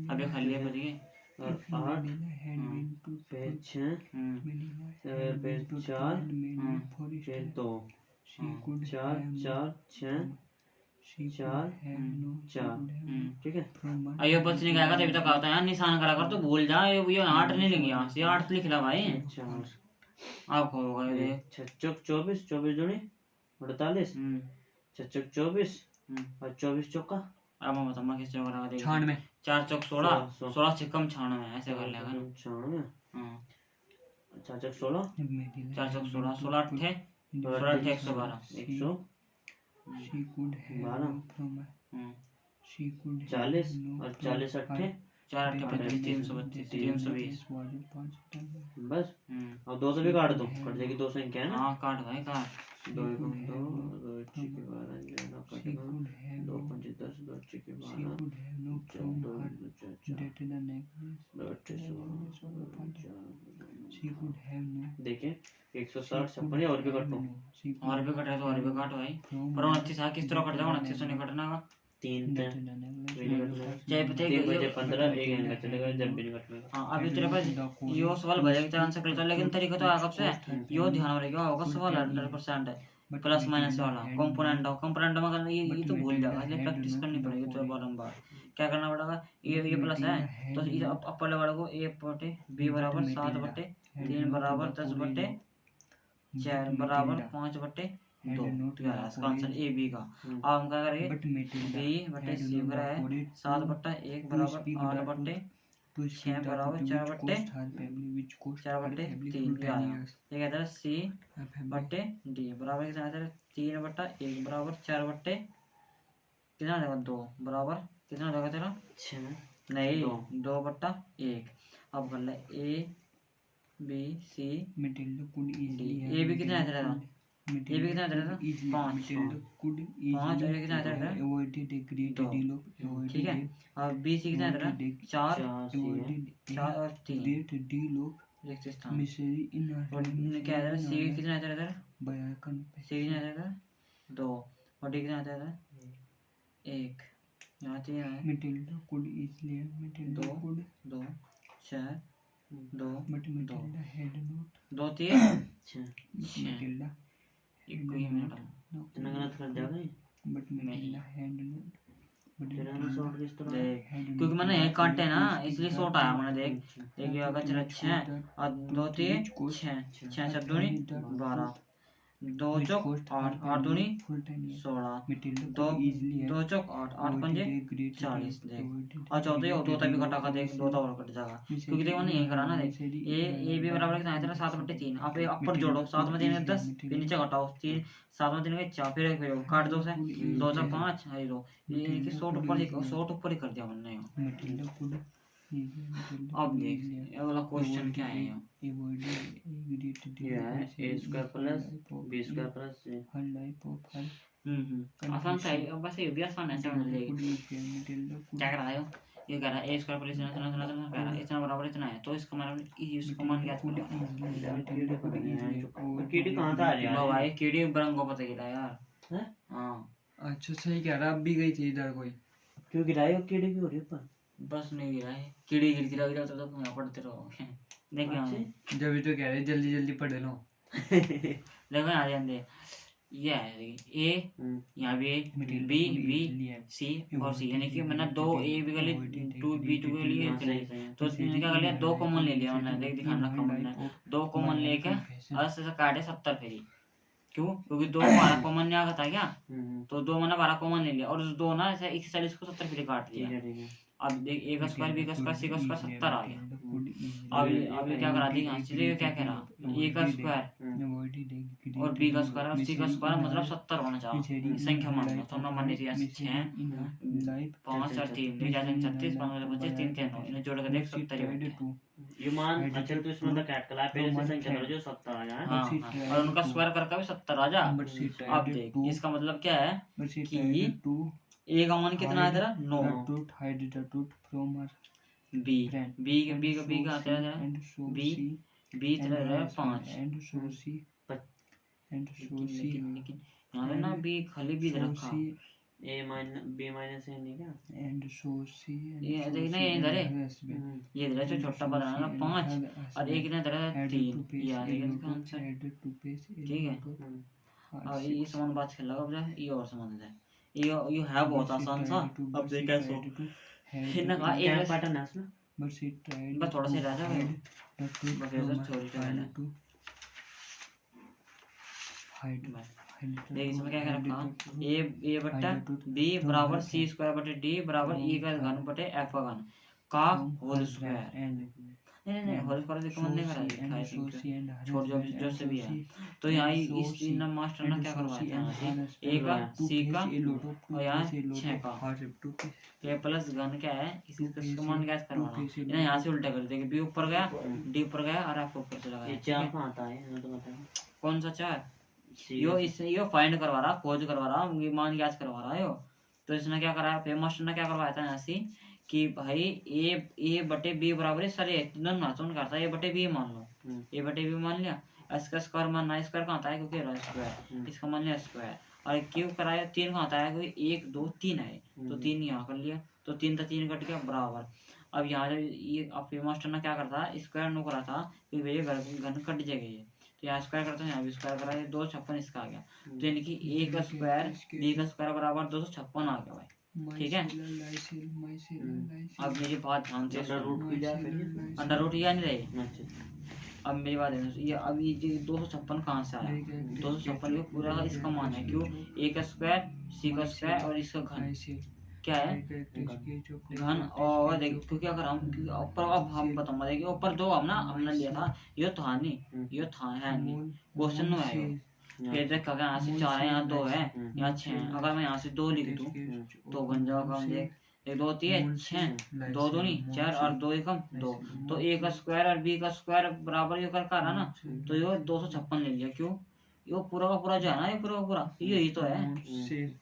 अब ये खाली है बच और 8 फिर 6 फिर 4 फिर 2 4 4 6 4 4 ठीक है। अयो बच नहीं गएगा तभी तक आता है निशान करा कर तो भूल जा। ये 8 नहीं लेंगे यहाँ से 8 लिख ला भाई। 4 आपको होगा ये 6 चौक 24 24 दूनी 48 6 चौक 24 और 24 चौका। अब मैं बताऊंगा किस तरह करा देगा। 96 4 चौक 16 16 से कम 96 ऐसे कर लेगा। 96 हाँ 4 चौक 16 4 चौक 16 16 8 16 8 112 40 और 40 8 4 8 332 320 बस। और 2 से भी काट दो, कट जाएगी 2 संख्या है ना। हाँ काट भाई काट। 2 1 2 2 1 के 12 ना कटेगा 2 5 10 2 6 के 12 2 देखिए 160 56 और भी काटो। और भी कटे तो और भी काट भाई। पर 29 किस तरह कट जाएगा? 29 से नहीं कटना का 3 चाहे पता 3 बजे 15 1 घंटा चलेगा जब भी नहीं कटेगा। हाँ अभी तेरे पास यो सवाल बजेगा आंसर करता है, लेकिन तरीका तो कब से यो ध्यान में रखेगा होगा सवाल 100% है। प्लस माइनस वाला कंपोनेंट में ये तो भूल जाएगा, इसलिए प्रैक्टिस करनी पड़ेगी तो बारंबार। क्या करना पड़ेगा? ये प्लस है तो इस अपर वाले को ए बटे बी बराबर 7/3 बराबर 10/4 बराबर 5/2। इसका आंसर ए बी का। अब हम क्या करेंगे? बी बटे सी बराबर है 7/1 बराबर 8/6 बराबर 4/3 ये आएगा। ये कहता है सी बटे डी बराबर कितना आता है 3/1 बराबर 4 बटे कितना हो जाएगा 2 बराबर कितना हो जाएगा तेरा 6 नहीं, दो। 2/1। अब कर ले A B C Matilda could easily have A भी कितना Matilda आता था? could- ये भी कितना Matilda आता could था? easily- 5। Matilda could पाँच और easily ये कितना आता था? have avoided a great दो। deal of ठीक है। अब बी सी कितना आता था? avoided a- 4 avoided a 4 और 3 great deal of रिक्त स्थान। misery in her और क्या आता था? सी कितना आता था? by her confession. सी कितना आता था? 2 और डी कितना आता था? 1। यहाँ 3 है। Matilda could easily have Matilda दो। could 2 4 2 but Matilda had not 2 3 छः। Matilda एक ही मिनट no, इतना गलत कर दिया भाई। but Matilda had not but तेरा ना Matilda शॉर्ट किस तरह है? देख had क्योंकि मैंने एक काटे ना इसलिए not शॉर्ट आया मैंने देख अच्छा। देखिए अगर चला 6 और 2 3 6 6 7 दूनी 12 2 चौक 8 8 दूनी full time 16 Matilda दो could easily have 2 चौक 8 8 पंजे avoided a great 40 deal- देख avoided और चौथे a और 2 great तभी deal घटा of का देख 2 तो और कट जाएगा misery क्योंकि देखो मैंने यही करा ना देख misery ए बी बराबर कितना आया था 7/3 आप ये अपर जोड़ो 7 में 3 10 फिर नीचे घटाओ 3 7 में 3 4 फिर काट दो से 2 4 5 है दो ये कि 100 ऊपर ही कर दिया मैंने Matilda could easily Matilda अब could देख easily ये वाला क्वेश्चन क्या है यहाँ avoided a great deal ये of है misery A square in plus her life of- B square plus her life of her आसान सा है बस ये भी आसान है समझ ले could easily Matilda could क्या कर रहा है ये कह रहा है ए स्क्वायर प्लस इतना इतना इतना इतना कह रहा है इतना बराबर इतना है तो इसका मतलब इसका मान ज्ञात could करो easily Matilda could easily avoid कीड़ी कहाँ था यार? लो भाई कीड़ी ब्रंग को पता चला यार हैं? हाँ अच्छा सही कह रहा अब भी गई थी इधर कोई क्यों गिराई हो कीड़ी की हो रही है पर? बस नहीं गिरा है कीड़ी गिरती रहोगी तो तुम यहाँ पढ़ते रहोगे देखिए अच्छे। हम जब भी तो कह रहे जल्दी जल्दी पढ़ लो देखो यहाँ ध्यान दे ये है ए यहाँ भी ए बी बी सी और सी यानी कि मैंने 2 ए बी के लिए 2 बी 2 के लिए चले तो मैंने क्या कर लिया 2 कॉमन ले लिया मैंने देख दिखाना कॉमन है 2 कॉमन लेके अस्सी से काटे 70 फेरी क्यों क्योंकि 2 12 कॉमन नहीं आ था क्या तो 2 मैंने 12 कॉमन ले लिया और उस 2 ना ऐसे 41 को 70 फेरी काट ठीक दिया है ठीक है। अब देख ए का स्क्वायर बी का स्क्वायर सी का स्क्वायर 70 आ गया अब ये क्या करा दी यहाँ से ये क्या कह रहा ए का स्क्वायर और बी का स्क्वायर और सी का स्क्वायर मतलब 70 होना चाहिए संख्या मान लो तो हमने मान लिया 6 5 और 3 2 4 36 15 25 3 3 9 इन्हें जोड़ के देख 70 ही बैठे ये मान अच्छा तो इसमें तो कैट कला पहले से संख्या धरो जो 70 आ जाए। हाँ और उनका स्क्वायर करके भी 70 आ जा अब देख इसका मतलब क्या है कि ए का मान कितना है तेरा 9 बी बी का आता है बी बी तेरा 5 लेकिन यहाँ पे ना बी खाली बी रखा ए माइनस बी माइनस ए नहीं क्या? ये देखना ये इधर है ये इधर है जो छोटा पद आएगा 5 और एक इधर है 3 ये आ जाएगा इसका आंसर ठीक है। अब ये समान बात खेल लगा अब ये और समझ है ये है बहुत आसान सा अब देख कैसे इन्हें कहा क्या एक पैटर्न है इसमें? बस थोड़ा सा रह जाएगा बस ऐसा छोटी सी है देख इसमें क्या क्या रखा ए बट्टा बी बराबर सी स्क्वायर बटे डी बराबर ई का घन बटे एफ का घन का होल स्क्वायर नहीं होल स्क्वायर देखो मैंने करा दिखाया छोड़ जो से भी है तो यहाँ इस इन मास्टर ने क्या करवाया था ए का सी का और यहाँ 6 का ए प्लस घन क्या है इसका मान गैस करवाना इन्हें यहाँ से उल्टा कर देंगे बी ऊपर गया डी ऊपर गया और एफ ऊपर चला ये गया 4 कहाँ आता है ये तो बता। कौन सा 4 यो फाइंड करवा रहा खोज करवा रहा मान ज्ञात करवा रहा है यो तो इसने क्या करा पे मास्टर ने क्या करवाया था ऐसी कि भाई ए बटे बी बराबर है सारे दोनों नाचों करता है ए बटे बी मान लो ए बटे बी मान लिया इसका स्क्वायर मानना स्क्वायर कहाँ आता है क्योंकि स्क्वायर इसका मान लिया स्क्वायर और क्यों कराया 3 कहाँ आता है क्योंकि 1 2 3 है तो 3 यहाँ कर लिया तो 3 था 3 कट गया बराबर। अब यहाँ जब ये पे मास्टर ने क्या करता स्क्वायर नो करा था कि भैया घन कट जाएगा ये तो यहाँ स्क्वायर करते हैं यहाँ भी स्क्वायर करा ये 256 इसका आ गया तो यानी कि ए का स्क्वायर बी का स्क्वायर बराबर 256 आ गया भाई ठीक है। अब मेरी बात ध्यान से अंडर रूट या नहीं रही अब मेरी बात है ये अब ये 256 कहाँ से आया 256 पूरा इसका मान है क्यों ए का स्क्वायर सी का स्क्वायर और इसका घन क्या है घन और देख क्योंकि अगर हम ऊपर अब हम बताऊंगा देखिए ऊपर 2 हमने लिया था ये था नहीं ये था है नहीं क्वेश्चन में है फिर देख यहाँ से 4 है यहाँ 2 है यहाँ 6 है अगर मैं यहाँ से 2 लिख दूँ तो बन जाएगा हम देख एक दो तीन छः, दो दो नहीं चार और दो एकम दो, तो ए का स्क्वायर और बी का स्क्वायर बराबर ये कर रहा ना, तो ये 256 ले लिया। क्यों? ये पूरा का पूरा जो है ना, ये पूरा का पूरा यही तो है,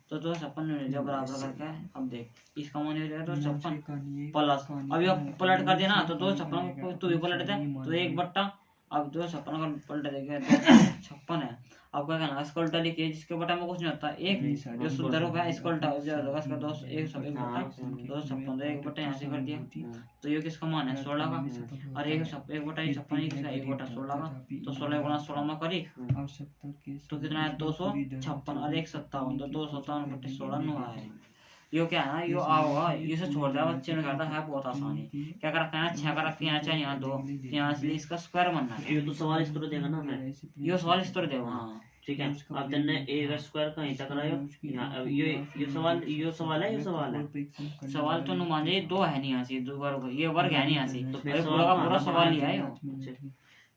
तो 256 ले लिया बराबर करके। अब देख इसका मान ले लिया 256 प्लस, अब ये पलट कर दिया ना, तो 256 को तू भी पलट दे, तो 1/, अब 256 का पलट देगा 256 है। अब क्या कहना, इसको उल्टा लिखिए, जिसके बटा में कुछ नहीं होता, एक जो शुद्ध रूप है इसको उल्टा हो जाएगा, इसका 2 1 सब 1/, 256 तो 1/, यहाँ से कर दिया, तो ये किसका मान है 16 का, और 1/56 किसका 1/16 का, तो 16 गुणा 16 में करी तो कितना है 256 और 157, तो 257/16 नो है। यो क्या है ना, यो आओगा ये से छोड़ दिया, बच्चे ने करता है बहुत आसानी। क्या कर रखा है 6 का रखा यहाँ चाहिए यहाँ 2, यहाँ इसलिए इसका स्क्वायर बनना है। ये तो सवाल इस तरह देगा ना हमें, यो सवाल इस तरह देगा। हाँ ठीक है। अब तन्ने ए का स्क्वायर कहीं तक रहा यहाँ, अब ये सवाल है, ये सवाल है, सवाल तो नुमान जी 2 है नहीं यहाँ से, 2 वर्ग, ये वर्ग है नहीं यहाँ से, तो पूरा का पूरा सवाल ही है यो,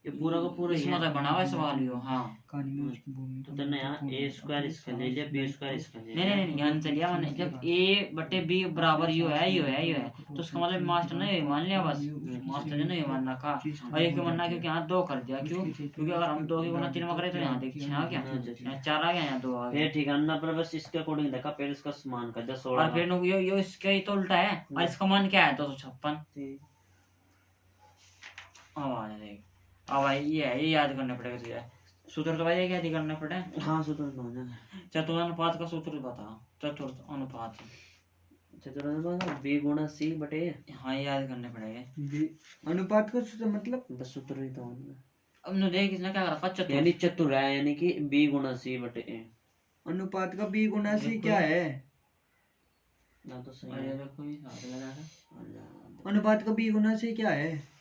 ये पूरा का पूरा ही इसमें तो बना हुआ है सवाल यो। हाँ तो तन्ने यहाँ ए स्क्वायर इसका ले लिया, बी स्क्वायर इसका ले लिया। नहीं यहाँ चलिए मैंने, जब a/b बराबर यो है, तो उसका मतलब मास्टर ने ये मान लिया, बस मास्टर ने ये मान रखा, और एक मानना क्योंकि यहाँ 2 कर दिया। क्यों? क्योंकि अगर हम 2 की गुना 3 में करें तो यहाँ देखिए यहाँ क्या, यहाँ 4 आ गया, यहाँ 2 आ गया। ठीक है अन्ना, पर बस इसके अकॉर्डिंग देखा, फिर इसका मान कर दिया 16 और फिर यो इसका ही तो उल्टा है, और इसका मान क्या है 256। अब आ जाए, अब भाई ये है, ये याद करना पड़ेगा तुझे सूत्र, तो भाई ये क्या याद करना पड़ेगा। हाँ सूत्र तो हो जाएगा। चतुर्थानुपात का सूत्र बता, चतुर्थानुपात बी गुणा सी बटे, हाँ याद करने पड़ेगा अनुपात का सूत्र मतलब बस सूत्र ही तो होना। अब न देख इसने क्या रखा चतुर्थ, यानी चतुर है, यानी कि बी गुणा सी बटे ए। अनुपात का b गुणा c क्या है? ना तो सही और है। ये देखो ये हाथ लगा था। अनुपात का b गुणा c क्या है?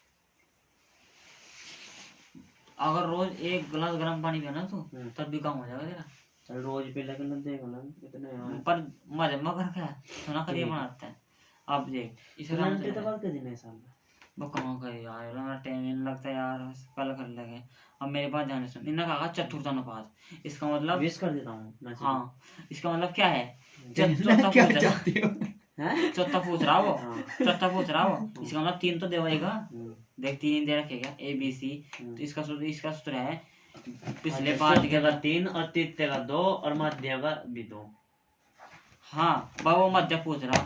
अगर रोज एक गिलास गर्म पानी पिया ना तू, तब भी कम हो जाएगा तेरा। चल रोज पे लगे ना, देख ना कितने हैं। पर मजे मगर क्या सुना करिए बनाते हैं। अब देख इसे नाम घंटे से तक के दिन है साल में। वो कहाँ करे यार, मेरा टाइम नहीं लगता यार, कल कर लेंगे। अब मेरे पास ध्यान सुन, इन्होंने कहा चतुर्थानुपात, इसका मतलब विश कर देता हूँ मैं। हाँ इसका मतलब क्या है, क्या चाहते हो? चौथा पूछ रहा वो, चौथा पूछ रहा वो, इसका मतलब 3 तो देगा, देख 3 दे रखेगा ए बी सी, तो इसका सूत्र है पिछले पांच के का 3 और तीसरे का 2 और मध्य का भी 2। हाँ बाबा वो मध्य पूछ रहा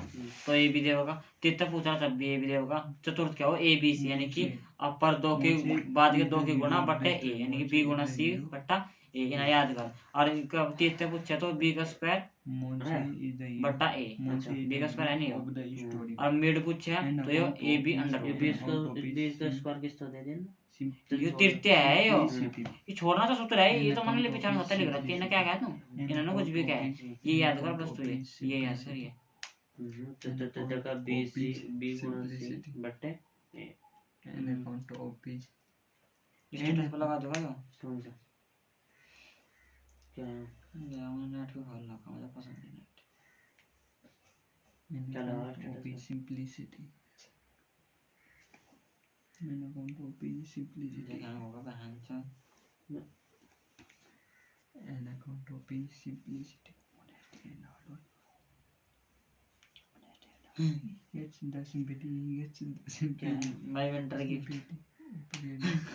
तो ए भी देगा, तीसरा पूछ रहा तब भी ए भी देगा, चतुर्थ क्या हो ए बी सी, यानी कि अपर 2 के बाद के 2 के गुणा बट्टे ए, यानी कि बी गुणा सी बट्टा ए, इन्हें याद कर। और इनका तीसरे पूछा तो बी का स्क्वायर बट्टा ए, बी का स्क्वायर है नहीं, और मिड पूछा तो यो ए बी अंडर ये बी इसका स्क्वायर किस तरह दे देना, तो ये तृतीय है यो, ये छोड़ना तो सूत्र है, ये तो मन ले पीछे होता लिख रखा है, इन्हें क्या कहा तू, इन्होंने कुछ भी कहा है, ये याद कर बस तू, ये याद कर ये तो का बी सी बी गुणा सी बट्टे ए। स्टेटस पे लगा दूंगा यो, कौन सा क्या है? या मैंने नेट पे खोल रखा, मुझे पसंद नहीं नेट। क्या लगा स्टेटस सिंपलिसिटी, मैंने अकाउंट ओपी सिंपलिसिटी, देखा होगा बहन चा, an account OP simplicity, Gets the sympathy, gets the sympathy. My winter gift,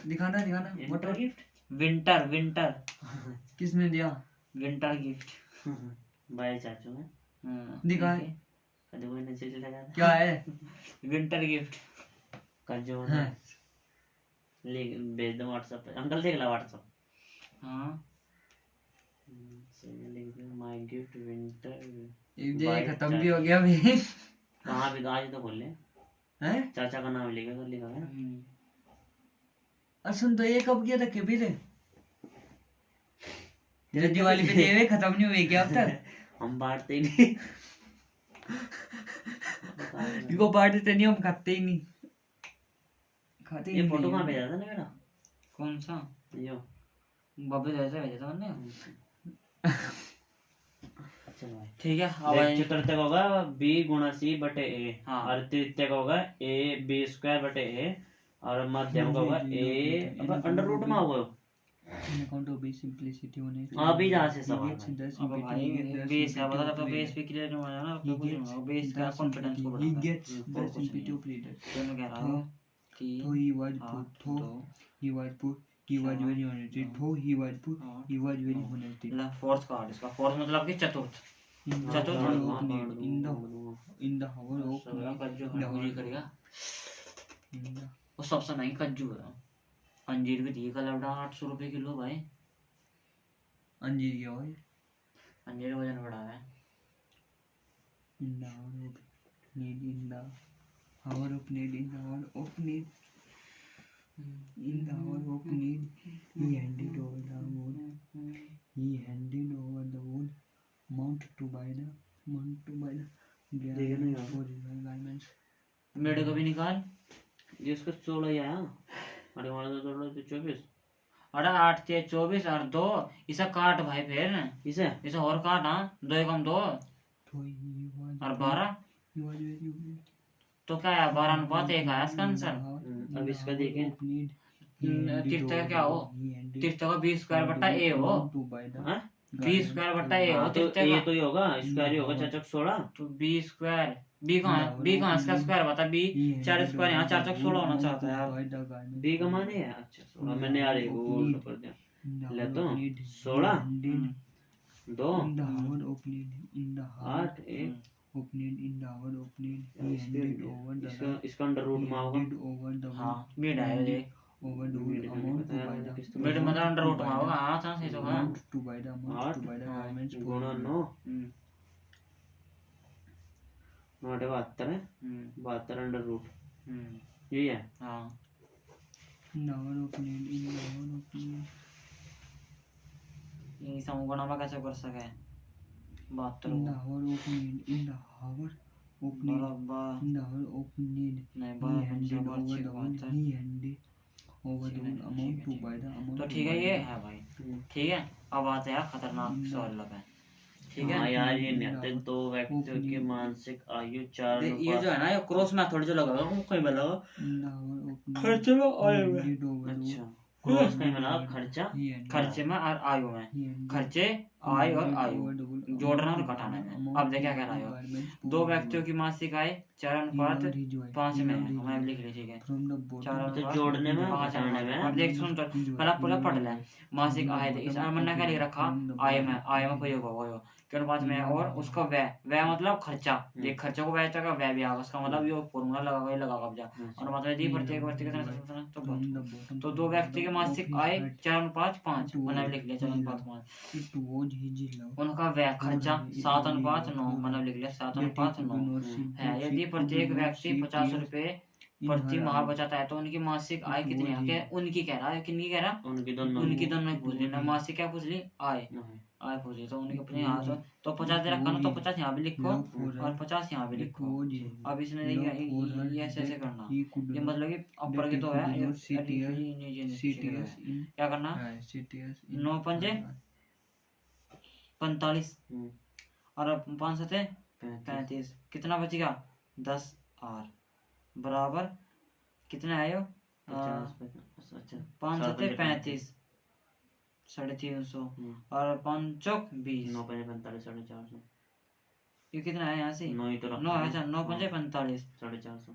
दिखाना वाटर गिफ्ट विंटर किसने दिया? विंटर गिफ्ट बाय चाचू है, दिखा कभी कोई नीचे चला जाता क्या है? विंटर गिफ्ट कर जो है लिख भेज दो व्हाट्सएप पे, अंकल देख ला व्हाट्सएप। हाँ सही लिख दो माय गिफ्ट विंटर, ये खत्म भी हो गया भी। कहाँ भी आज तो बोल ले हैं? चाचा का नाम लिखा कर लिखा है ना। और सुन तो ये कब किया था कभी रे? जो दिवाली पे दिए खत्म नहीं हुए क्या अब तक? हम बांटते ही नहीं, इनको बांटते नहीं, हम खाते ही नहीं, खाते ही ये नहीं। फोटो कहाँ भेजा था ना मेरा? कौन सा? यो बब्बे जैसे भेजा था मैंने। चलो भाई ठीक है अब देख, चतुर्थ का होगा बी गुणा सी बटे ए, हाँ। और तृतीय का होगा ए बी स्क्वायर बटे ए, और मध्यम का होगा ए अंडर रूट में होगा In account of base simplicity होने अभी जहाँ से he सवाल gets है। 10 अब simplicity, भाई he gets 10 बेस है, बता, simplicity तो of बेस leader. पे क्लियर नहीं हो जाना, He तो कुछ नहीं gets होगा, बेस का 10 कॉन्फिडेंस को simplicity, he बढ़ाता है। gets और 10 कुछ नहीं simplicity है। of leader. तो मैं कह रहा हूँ तीन Though he was poor, आठ though दो he was poor, he was चार, very honest. नौ, Though he was poor, आठ, he was very नौ। honest. ला फोर्थ कार्ड, इसका फोर्थ मतलब कि चतुर्थ। In the चतुर्थ hour होगा। of need, in the hour of सबला need, कज्जू in the Khajuri hour करेगा, in the वो सबसे महंगी कज्जू है। अंजीर भी दी कल 800 रुपये किलो भाई। अंजीर क्या है? अंजीर वजन बढ़ा है। In the hour of need, in the hour of need, in the hour of need, in the hour of need, he handed over the whole. He handed over the whole amount to buy the देखिए नहीं for his garments. मेरे को भी निकाल। ये इसका 16 ही आया। अरे हमारा तो 24। अरे 8 ते 24 और 2 इसे काट भाई, फिर इसे इसे और काट। हाँ, 2 एकम 2 So he was और 12, he was very good. तो क्या है 12 अनुपात 1 आया इसका आंसर। अब इसका देखें। तीर्थ का क्या हो, तीर्थ का 20 स्क्वायर बट्टा ए हो, हाँ 20 स्क्वायर बट्टा ए हो हाँ, तो तीर्थ ये का। तो ही होगा, स्क्वायर ही होगा 4 16। तो 20 स्क्वायर बी कहाँ है, बी कहाँ है इसका स्क्वायर बता, बी 4 स्क्वायर यहाँ 4 चौक 16 होना चाहता है यार। बी का मान है अच्छा 16। मैंने यार एक वो उल्टा कर दिया। ले तो 16 2 8 1 इसका अंडर रूट में होगा। हाँ मिड है देख, मिड मतलब अंडर रूट में होगा। हाँ चांस है तो हाँ 8 गुणा 9 9 72 है, 72 अंडर रूट यही है। हाँ ये समगुणा में कैसे कर सके 72 बराबर नहीं तो ठीक है, ये है भाई। ठीक है, अब आते हैं खतरनाक सवाल पे। ठीक है हाँ यार ये नहीं आते। दो व्यक्तियों की मानसिक आयु 4 ये जो है ना, ये क्रॉस मेथड जो लगा वो कहीं पे लगा खर्चे में आयु में। अच्छा क्रॉस कहीं मिला खर्चा खर्चे में और आयु में, खर्चे आय और आयु जोड़ना और घटाना में। अब देखा क्या रहा है, दो व्यक्तियों की मासिक आय 4:5 में है, हमें लिख ली। ठीक है, 4:5 जोड़ने में 5 घटाने में। अब देख सुन तो पहला पूरा पढ़ ले। मासिक आय थे, इस मैंने क्या लिख रखा, आय में कोई होगा क्यों 5 में है, और उसका व्यय मतलब खर्चा। देख खर्चे को व्यय का व्यय भी आगा, उसका मतलब ये फॉर्मूला लगा कब्जा और मतलब दी प्रत्येक व्यक्ति का तो दो व्यक्ति के मासिक आय 4:5 मैंने लिख लिया 4:5। उनका व्यय खर्चा 7:9 मैंने लिख लिया 7:9 है। यदि प्रत्येक व्यक्ति 50 रुपए प्रति माह बचाता है तो उनकी मासिक आय कितनी है। उनकी कह रहा है, कितनी कह रहा, उनकी दोनों पूछ ली ना, मासिक क्या पूछ ली, आय पूछ ली। तो उनकी अपने यहाँ तो 50 दे रखा ना, तो 50 यहाँ भी लिखो और 50 यहाँ भी लिखो। अब इसने देखिए ये ऐसे करना, ये मतलब कि अपर के तो है क्या करना, 9×5 = 45 और 5×7 = 35। कितना बचेगा 10 R बराबर कितना आयो 5×7 = 35 350 और 5 चौक 20 9 5 45 450। ये कितना है यहाँ से 9 ही तो 9 है। अच्छा 9 5 45 450।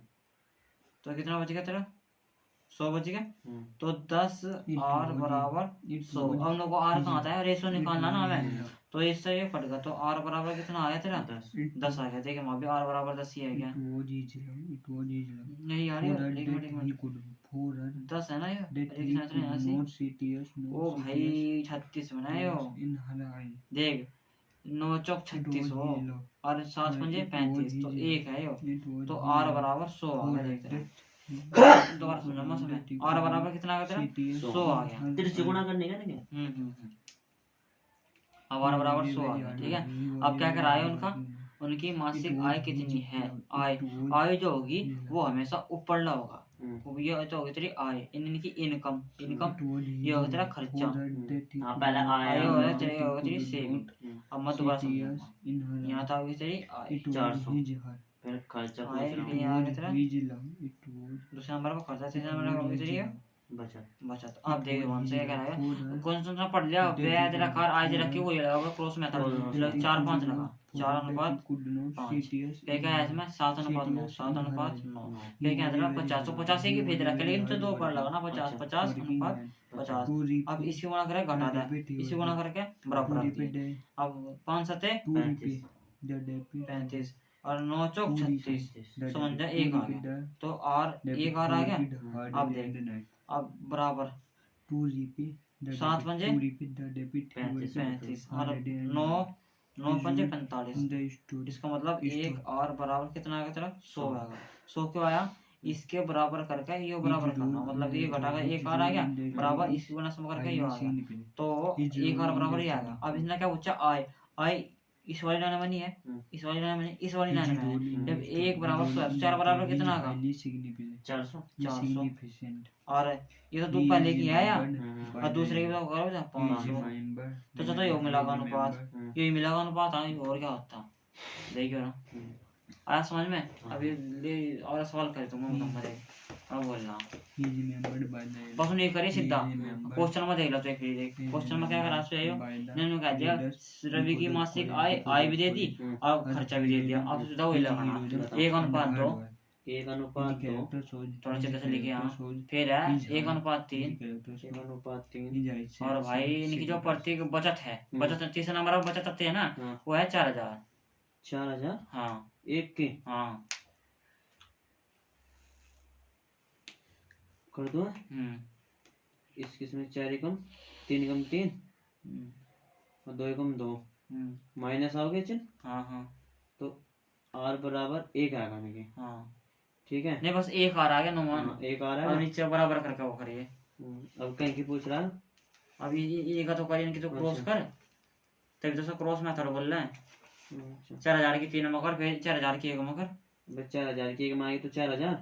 तो कितना बचेगा तेरा 100 बचेगा। तो 10 R बराबर 100। अब लोगों को R कहाँ आता है, रेशो निकालना ना हमें, तो इससे ये फट गया। तो R बराबर कितना आया तेरा 10 आ गया। देखिए वहाँ भी R बराबर 10 ही है क्या, नहीं यार एक मिनट 10 है ना ये, ओ भाई 36 बनाए हो। देख 9 चौक 36 हो और 7 पंजे 35 तो 1 है यो, तो R बराबर 100 आ गया। देख रहे दोबारा समझा मत समय, R बराबर कितना आ गया तेरा 100 आ गया। तेरे से गुणा करने का ना क्या। अब R बराबर 100 आ गया। ठीक है, अब क्या करा है उनका, उनकी मासिक आय कितनी है। आय जो होगी वो हमेशा ऊपर ना होगा, ये तो होगी तेरी आय, इनकी इनकम ये होगा तेरा खर्चा। पहले आय होगा तेरी सेविंग। अब मैं दोबारा समझाऊंगा, यहाँ तो होगी तेरी आय 400 फिर खर्चा आय, फिर यहाँ आ गया तेरा दूसरे नंबर पर खर्चा, तीसरे नंबर पर होगी तेरी बचत। अब देखिए वहां से क्या करेगा, कौन सा पढ़ लिया, वैध रखार आज रखी वही लगा क्रॉस मेथड 4-5 लगा, 4:5 क्या है इसमें 7:9, 7:9 क्या है 50 तो 85 की भेज रखे, लेकिन तो 2 बार लगा ना 50 50 अनुपात 50। अब इसी गुणा करे घटा दे, इसी गुणा करके बराबर रख दिए। अब 5 सते 35 और 9 चौक 36, समझ जा 1 आ गया, तो और 1 और आ गया। अब देख, अब बराबर 7 पंजे 35 और 9 पंजे 45। इसका मतलब 1 और बराबर कितना आएगा तेरा 100 आएगा। 100 क्यों आया, इसके बराबर करके ये बराबर करना, मतलब ये घटाकर 1 और आ गया बराबर, इसकी गुणा सम करके ये आ गया, तो 1 और बराबर ये आ गया। अब इसने क्या पूछा, आई इस वाली लाइन में नहीं है, इस वाली लाइन में नहीं, इस वाली लाइन में है। जब 1 बराबर 100 है तो 4 बराबर कितना आएगा 400। और ये तो 2 पहले की है यार, और दूसरे की तो करो 500, तो चलो ये मिलागा अनुपात, ये मिलागा अनुपात आ, और क्या होता देखियो ना। आया समझ में। अभी ले और सवाल कर दूंगा नंबर 1 अब बोलना बस नहीं करी सीधा। क्वेश्चन में देख लो तो एक देख, क्वेश्चन में क्या करा सो इन्होंने कह दिया रवि की मासिक आय भी दे दी और खर्चा भी दे दिया। अब सीधा वही लगाना 1:2, 1:2 थोड़ा सीधा से लिखे यहाँ, फिर है 1:3 और भाई इनकी जो प्रत्येक बचत है, बचत तीसरा नंबर पर बचत आती है ना, वो है 4000। हाँ एक के, हाँ कर दो। इसमें 4 एकम 3 एकम 3 और 2 एकम 2 माइनस आओगे चल। हाँ तो r बराबर 1 आएगा मेरे। हाँ ठीक है, नहीं बस 1 आ गया नुमान, 1 आ रहा है नीचे बराबर करके वो करिए। अब कहीं की पूछ रहा है, अब ये का तो करिए, इनकी तो क्रॉस कर, तभी तो क्रॉस मेथड बोल रहे हैं। 4000 की 3 मकर, फिर 4000 की 1 मकर, 4000 की 1 में आई तो 4000,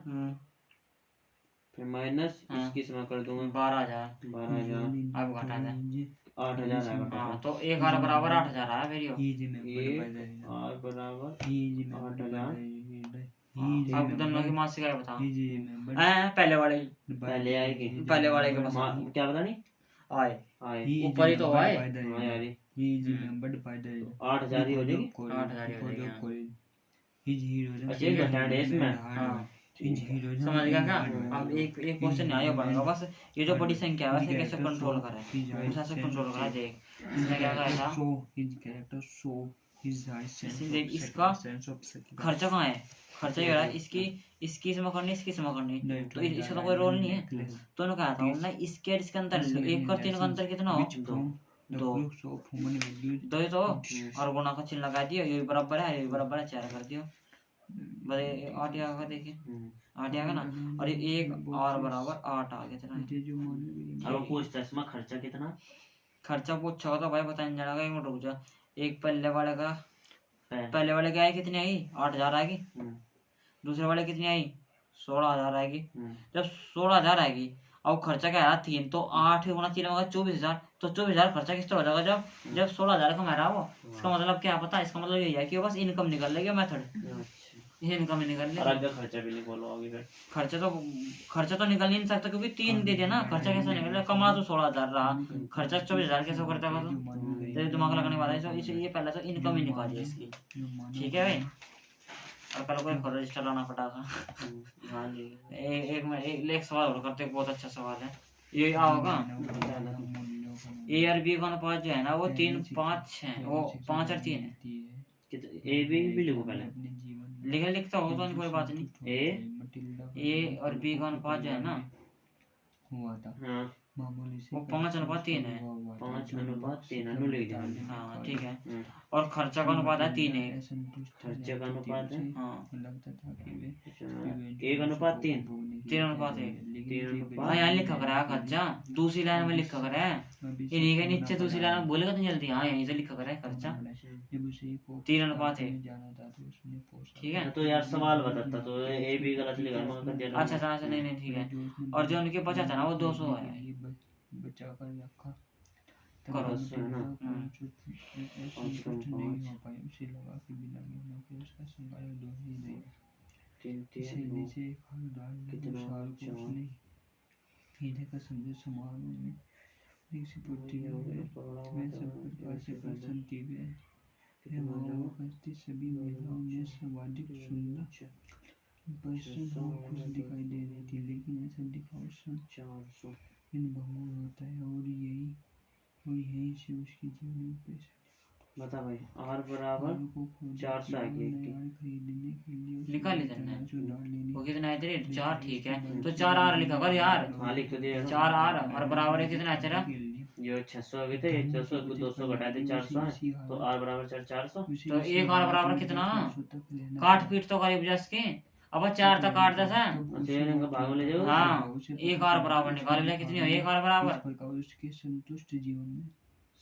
फिर माइनस इसकी इसमें कर दूंगा 12000। अब घटा दे 8000 आएगा। हाँ तो 1 r बराबर 8000 आया मेरी, ये r बराबर 8000। अब दोनों की मासिक आय बता, पहले आएगी, पहले वाले के पास क्या पता नहीं आए ऊपर ही तो आए। हाँ यार 8000 ही हो जाएगी, 8000 ही हो जाएगी। अच्छा घटा है इसमें। हाँ समझ गया क्या। अब एक क्वेश्चन नहीं पाएगा, बस ये जो बड़ी संख्या है वैसे कैसे कंट्रोल करें, वैसे कंट्रोल करा। देख इसने क्या कहा था, देख इसका खर्चा कहाँ है, खर्चा ये है इसकी इसमें करनी, इसकी इसमें करनी, तो इसका तो कोई रोल नहीं है। तो उन्होंने कहा था ना इसके और इसके अंतर 1 और 3 का अंतर कितना हो, 2 ही तो, और गुणा का चिन्ह लगा दियो, ये बराबर है, ये बराबर है 4 कर दियो, बड़े 8 आएगा। देखिए 8 आएगा ना, और 1 और बराबर 8 आ गया था। अब पूछता है इसमें खर्चा कितना, खर्चा पूछा होगा तो भाई बताने जाना, एक मिनट रुक जा। एक पहले वाले की आई कितनी आई 8000 आएगी, दूसरे वाले कितनी आई 16000 आएगी। जब 16000 आएगी और खर्चा क्या है 3, तो 8 गुणा 3 होगा 24000, तो 24000 खर्चा किस तरह हो जाएगा जब 16000 कमा रहा हो। इसका मतलब क्या पता, इसका मतलब यही है कि बस इनकम निकल लेगी मेथड, इनकम ही निकल लेगी, खर्चा भी नहीं बोलोगे फिर। खर्चा तो निकल नहीं सकता क्योंकि 3 दे देना, खर्चा कैसे निकलेगा, कमा तो 16000 रहा, खर्चा 24000 कैसे करता होगा, तो दिमाग लगाने वाला है। तो ये पहले तो इनकम ही निकालिए इसकी, ठीक है भाई। और कल को एक रजिस्टर लाना पड़ेगा। हाँ जी, एक सवाल और करते, बहुत अच्छा सवाल है ये। आओगा ए और बी का अनुपात जो है ना वो 3:5 है, वो 5 और 3 है। ए बी भी लिखो पहले, लिखता हो तो कोई बात नहीं। ए और बी का अनुपात जो है ना हुआ था, हाँ वो 5:3 है, 5:3 लिख दिया। हाँ ठीक है, और खर्चा का अनुपात है 3 है, खर्चे का अनुपात है हाँ 1:3, 3:1। हाँ यहाँ लिखा करा खर्चा, दूसरी लाइन में लिखा करा है, इन्हीं के नीचे दूसरी लाइन में बोलेगा तो जल्दी। हाँ यहीं से लिखा करा है खर्चा 3:1, ठीक है। तो यार सवाल बताता तो ए बी गलत लिखा। अच्छा नहीं ठीक है। और जो उनके बचा था ना वो 200 है, बचा कर रखा करो उससे ना। हीरे का संदेश समारोह में ऋषि पुत्री ये हो गया, में परोड़ा मैं माता सब है, प्रकार से ऐसे कर दे। प्रसन्न थी वे कितना हो वहाँ जाएगा? उपस्थित सभी महिलाओं ने सर्वाधिक सुंदर अच्छा, प्रसन्न और खुश दिखाई दे रही थी, लेकिन ऐसा दिखावा सन 400 इन भंगुर होता है और यहीं से उसके जीवन में पेश बता भाई। R बराबर 400 है कि 80? खरीदने के लिए उसे निकाल लेते तनाजु हैं। डाल लेनी वो कितना है तेरे? 4 ठीक है, थी। तो 4R लिखा कर यार। हाँ लिख तो दिया। 4R और बराबर है कितना है तेरा? ये 600 हो गए थे, 600 को 200 घटा दे 400 है, तो R बराबर 400। तो एक R बराबर कितना? काट पीट तो करीब जस के अब 4 तक काट दस है। अच्छा, इनका भाग में ले जाओ। हाँ, एक R बराबर निकाल लिया कितनी हो? एक R बराबर उसके संतुष्ट जीवन में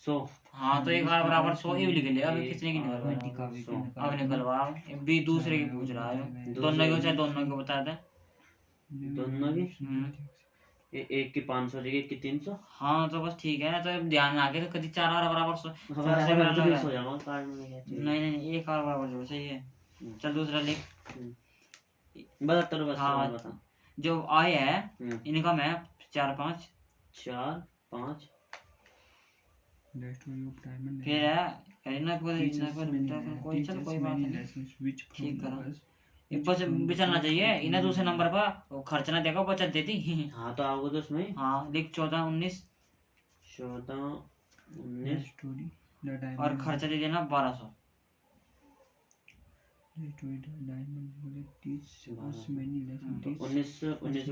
100। हाँ, तो एक R बराबर 100 ये भी लिख लिया। अभी कितने की निकलवा? दिखावे की अब निकलवा। भी दूसरे की पूछ रहा है, दोनों की चाहे दोनों को बता दे। दोनों की? एक की 500 जगह एक की 300। हाँ तो बस ठीक है, तो अब ध्यान रखे तो कभी 4R बराबर 100 हमारा सबसे है पहला तो लग 20 हो रहा है। जाएगा कार्ड में क्या चाहिए। नहीं नहीं, एक R बराबर जो सही है। चल दूसरा लिख। बता तेरे बस हाँ, सवाल बता। जो आय है इनका मैं 4 5 4 5 फिर है इतना कोई चल कोई बात नहीं, ठीक करो। ये बस बिचलना चाहिए इन्हें दूसरे नंबर पर खर्च ना देखो बचत देती। हाँ तो आओगे तो उसमें हाँ लिख 14 19 14 19 और खर्चा दे देना 1200। तो 19 57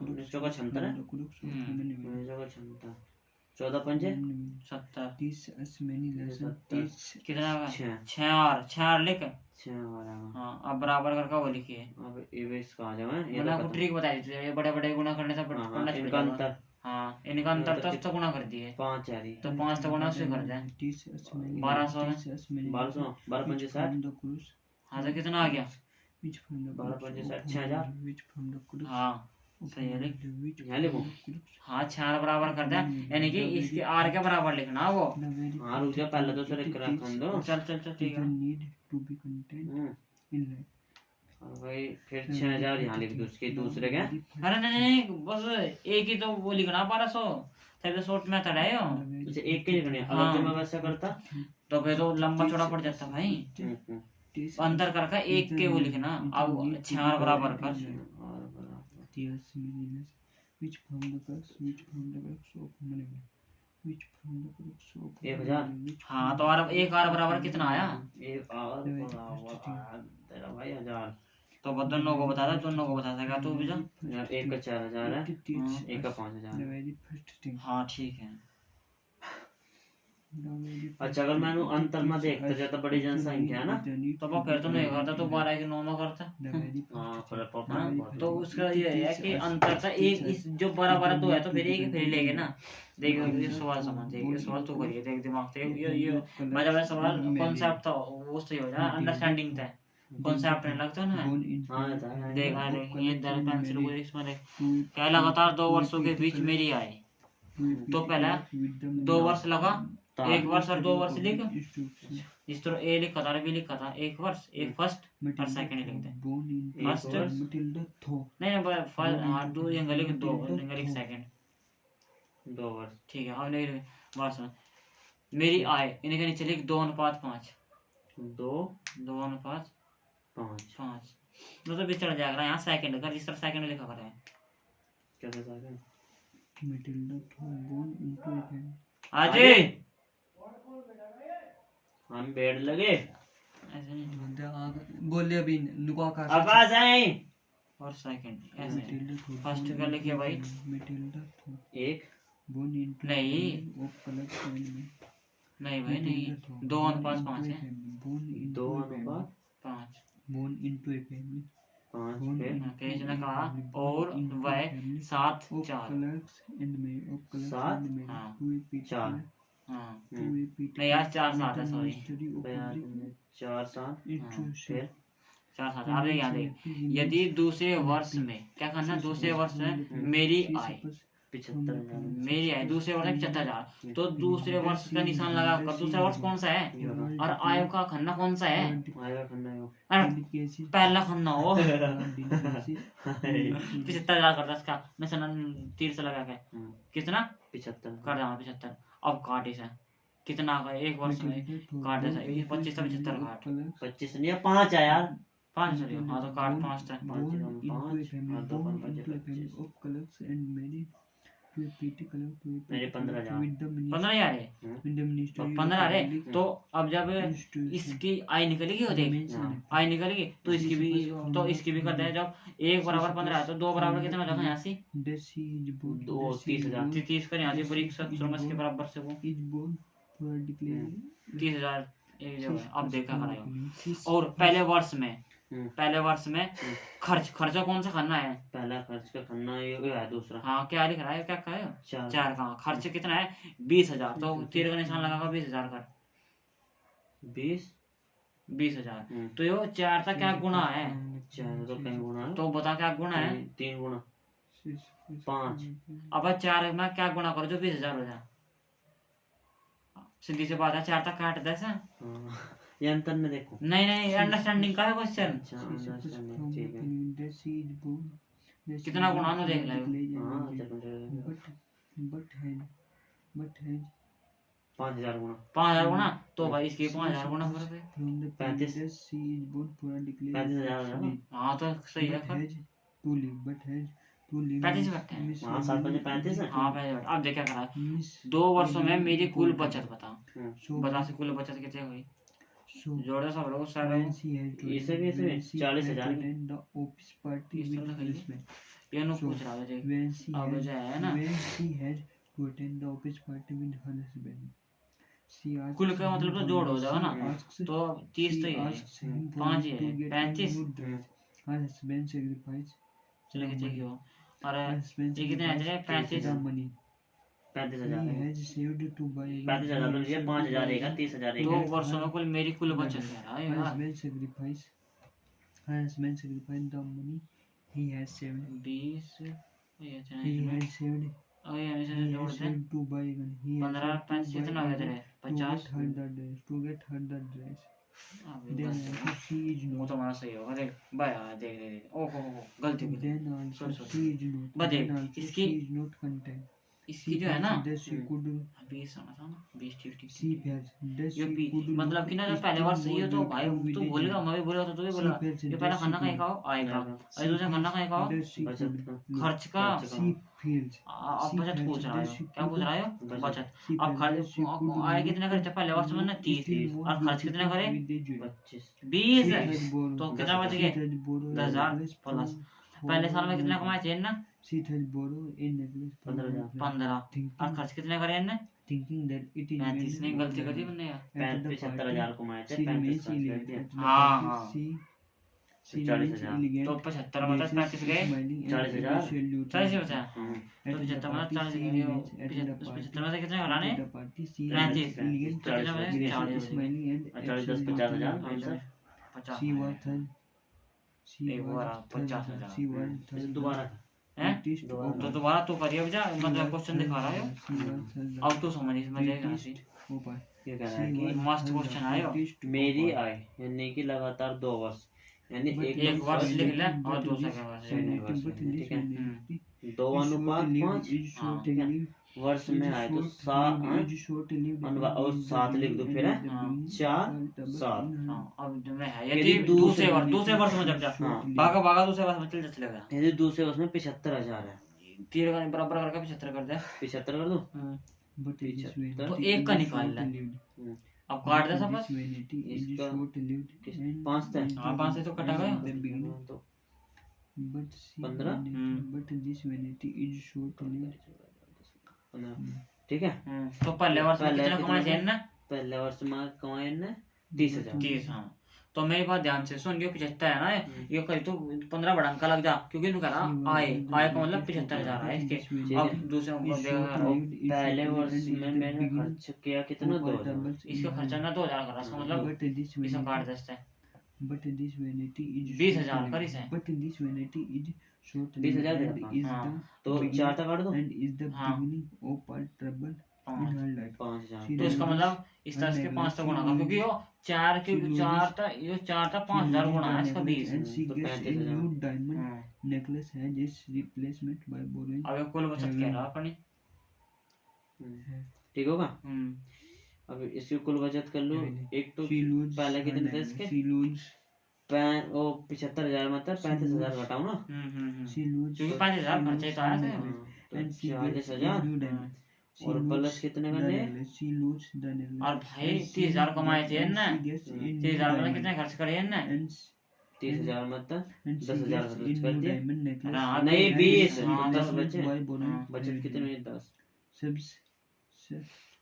19 का 76 है। 19 का 76 14 पंजे 70 कितना होगा? 6 6 और लिख। 6 हमारा। हाँ अब बराबर करके वो लिखिए। अब ये बेस कहाँ जाए ये गुना तो को पता ट्रिक बताई थी, ये बड़े बड़े गुना करने से हाँ, हाँ, पढ़ना इनका पड़ेगा। अंतर हाँ इनका अंतर तो उससे गुना कर दिए 5 है रही। तो 5 तो गुना उससे कर दे 1200 है। 1200 12 पंजे 60। हाँ तो कितना आ गया? 12 पंजे 60 6000। हाँ सही है लिख। यहाँ लिखो। हाँ 6 बराबर कर दे, यानी कि इसके आर के बराबर लिखना वो। हाँ रुक जा पहले तो सर एक रखन दो। चल चल चल ठीक है। और भाई फिर 6000 यहाँ लिख दो उसके दूसरे के। अरे नहीं नहीं बस एक ही तो वो लिखना 1200 तब शॉर्ट मेथड है यो। उसे एक के लिखने हैं। हाँ। अगर जब मैं वैसा करता तो फिर तो लंबा चौड़ा पड़ जाता भाई। अंतर करके एक के वो लिखना। अब 6 बराबर कर। एक हजार। हाँ तो और एक आर बराबर कितना आया? एक और बराबर तेरा भाई 1000। तो बस दोनों को बता दे, दोनों को बता देगा तू भी जा। यार एक का 4000 है, एक का 5000। हाँ ठीक है। अच्छा अगर मैं अंतर में देखता ज्यादा बड़ी जनसंख्या है ना तो वो फिर तो नहीं करता, तो 12 के 9 में करता। हाँ पर हाँ, तो उसका ये है कि अंतर था एक इस जो बड़ा बड़ा तो है तो फिर एक फिर लेंगे ना। देख ये सवाल समझ, देख ये सवाल तू करिए, देख दिमाग से ये मतलब सवाल कॉन्सेप्ट था वो सही हो जाए, अंडरस्टैंडिंग था, कॉन्सेप्ट नहीं लगता ना। हाँ देख ये दर पेंसिल को इसमें देख क्या लगातार 2 वर्षों के बीच मेरी आय। तो पहला 2 वर्ष लगा, 1 वर्ष और 2 वर्ष लिख। इस तरह ए लिखा था बी लिखा था, 1 वर्ष एक फर्स्ट और सेकंड लिख दे। फर्स्ट नहीं फर्स्ट हाँ 2 लिख 2 लिख सेकंड 2 वर्ष। ठीक है। अब लिख वर्ष मेरी आय इनके नीचे लिख 2:5 2:5 मतलब भी चढ़ जाएगा यहाँ सेकंड कर, इस तरह सेकंड लिखा कर है। कैसे सेकंड अजय हम बेड लगे ऐसे नहीं बोले अभी नुका का अब आ जाए और सेकंड ऐसे फर्स्ट का लिखिए भाई एक नहीं नहीं भाई नहीं 2:5 है 2:5 5 फिर इसने कहा और वह 7 4 7 हाँ 4 हाँ नहीं यार 4 7 है सॉरी 4 7 फिर 4 7 आप यहाँ देख यदि दूसरे वर्ष में क्या करना, दूसरे वर्ष में मेरी आय 75,000 मेरी है दूसरे वर्ष में 75,000। तो दूसरे वर्ष का निशान लगा कर दूसरा वर्ष कौन सा है और आय का खन्ना कौन सा है? आएगा खन्ना है वो। अरे पहला खन्ना हो 75,000 कर दस का मैं सना तीर से लगा के कितना 75 कर जाऊंगा 75। अब काट इसे कितना का एक वर्ष में काट दे 25 से 75 काट 25 नहीं 5 है यार। 5 चलिए हाँ तो काट 5 था। मेरे 15,000 15,000 है तो 15 है। तो अब जब इसकी आय निकलेगी वो देख आय निकलेगी तो इसकी भी कर दे। जब 1 बराबर 15 है तो 2 बराबर कितना हो जाएगा यहाँ से 2 30,000 30 कर यहाँ से पूरी के बराबर से वो 30,000 एक जगह है। अब देखा कराएगा। और पहले वर्ष में खर्चा कौन सा करना है? पहला खर्च का खन्ना ये है दूसरा। हाँ क्या लिख रहा है क्या कहा है 4 का खर्च कितना है 20,000। तो तीर का निशान लगाकर 20,000 कर 20,000। तो ये 4 का क्या गुणा है? 4 तो कहीं गुणा है तो बता क्या गुणा है? 3 गुणा 5। अब 4 में क्या गुणा करो जो 20,000 हो जाए। सीधी सी बात है 4 तक काट दे सा। ये अंतर में देखो नहीं अंडरस्टैंडिंग का है क्वेश्चन। अच्छा अंडरस्टैंडिंग ठीक है। कितना गुणा ना देख ले। हाँ 5,000 गुणा 5,000 गुणा तो भाई इसके 5,000 गुणा कर दे 35,000 हाँ तो सही है कर 35 बैठे हैं। हाँ 7,535 है। हाँ 35। अब देखा करा 2 वर्षों में मेरी कुल बचत बता से कुल बचत कितने हुई जोड़े सब लोग सारे इसे भी 40,000 ये नो पूछ रहा है देख अब जो है ना कुल का मतलब तो जोड़ हो जाएगा ना तो 30 तो ही है 5 ही है 35 चले के चाहिए हो और ये कितने आ जाए 35,000 तो ये 5,000 रहेगा 30,000 2 वर्षों में कुल मेरी कुल बचत है यार 20 ये जोड़ दे 15 35 कितना हो गया तेरे 50 वो तो हमारा सही होगा देख भाई देख ओहो गलती देख इसकी जो है ना 20 आना था ना 20 ठीक ये मतलब कि ना जब पहले बार सही हो तो भाई तू बोलेगा मैं भी बोलेगा तो तू भी बोलेगा ये पहला खाना कहीं खाओ आएगा और दूसरा खाना कहीं खाओ खर्च का अब बचत पूछ रहा है क्या पूछ रहा है बचत। अब खर्च आए कितना खर्चा पहले वर्ष में ना 30 और खर्च कितना करे 20 तो कितना बच गए 10,000 प्लस पहले साल में कितना कमाए थे ना 15 और खर्च कितने करे ना 35 ने गलती कर दी मैंने यार 75,000 कमाए थे 35 हाँ 40,000 तो 75 मतलब 35 गए 40,000 40 बचा तो 75 मतलब 40 गए 75 में से कितने घटाने 35 40 10 50,000 50,000 दोबारा तो दोबारा तो करिए अब जा मतलब क्वेश्चन दिखा रहा है अब तो समझ जाएगा ये कह रहा है कि मस्त क्वेश्चन आयो मेरी आय यानी कि लगातार 2 वर्ष यानी एक वर्ष लिख ले और दूसरा का वर्ष ठीक है 2:5 ठीक है वर्ष में आए तो 7 लिख दो फिर 4 7 अब मैं है यदि दूसरे वर्ष में जब जा भागा दूसरे वर्ष में चलेगा यदि दूसरे वर्ष में 75,000 है तीर का बराबर करके 75 कर दे 75 कर दो तो एक का निकाल ले अब काट दे सब बस 5 था हाँ 5 से तो कटा गया 15 ठीक है तो पहले वर्ष में कितना कमाए थे ना पहले वर्ष में कमाए ना 30,000 30 हाँ तो मेरी बात ध्यान से सुन ये 75 है ना ये कहीं तो 15 बड़ा अंक लग जा क्योंकि इन्होंने कहा आय का मतलब 75,000 है इसके। अब दूसरे पहले वर्ष में मैंने खर्च किया कितना 2,000 इसका खर्चा ना 2,000 करा इसका मतलब इसका काट देते हैं 20,000 कर इसे short 20,000 and देगा। is हाँ। the तो beginning 4 तक काट दो। and is the हाँ। beginning of all trouble in 5 her life. 5,000 She तो इसका loses मतलब इस तरह से her 5 तक necklace, गुणा she का, क्योंकि loses- वो 4 के she 4 loses- था, ये 4 था she 5,000 loses गुणा the है इसका necklace 20। and she तो gets a 35,000। new diamond हाँ। necklace has its replacement by borrowing. अब ये कुल बचत कह रहा अपनी। ठीक होगा। अब इसकी कुल बचत कर लो। एक तो She loses पहले her कितने थे necklace. इसके? She loses. वो 75,000 मतलब 35,000 घटाओ ना। She loses. क्योंकि 5,000 she खर्चे loses तो आया her था। necklace तो and she gets a 40,000 new diamond. She और प्लस loses कितने the करने? necklace. She loses the necklace. और भाई And she 30,000 कमाए थे gets- ना। and she gets a new 30,000 मतलब diamond. कितने खर्च करे ना? And 30,000 मतलब and she 10,000 gets a खर्च कर new दिया। diamond necklace. हाँ, नहीं, and 20, is हाँ, 10 replaced बचे। by borrowing. बचत कितनी हुई? 10। Subs-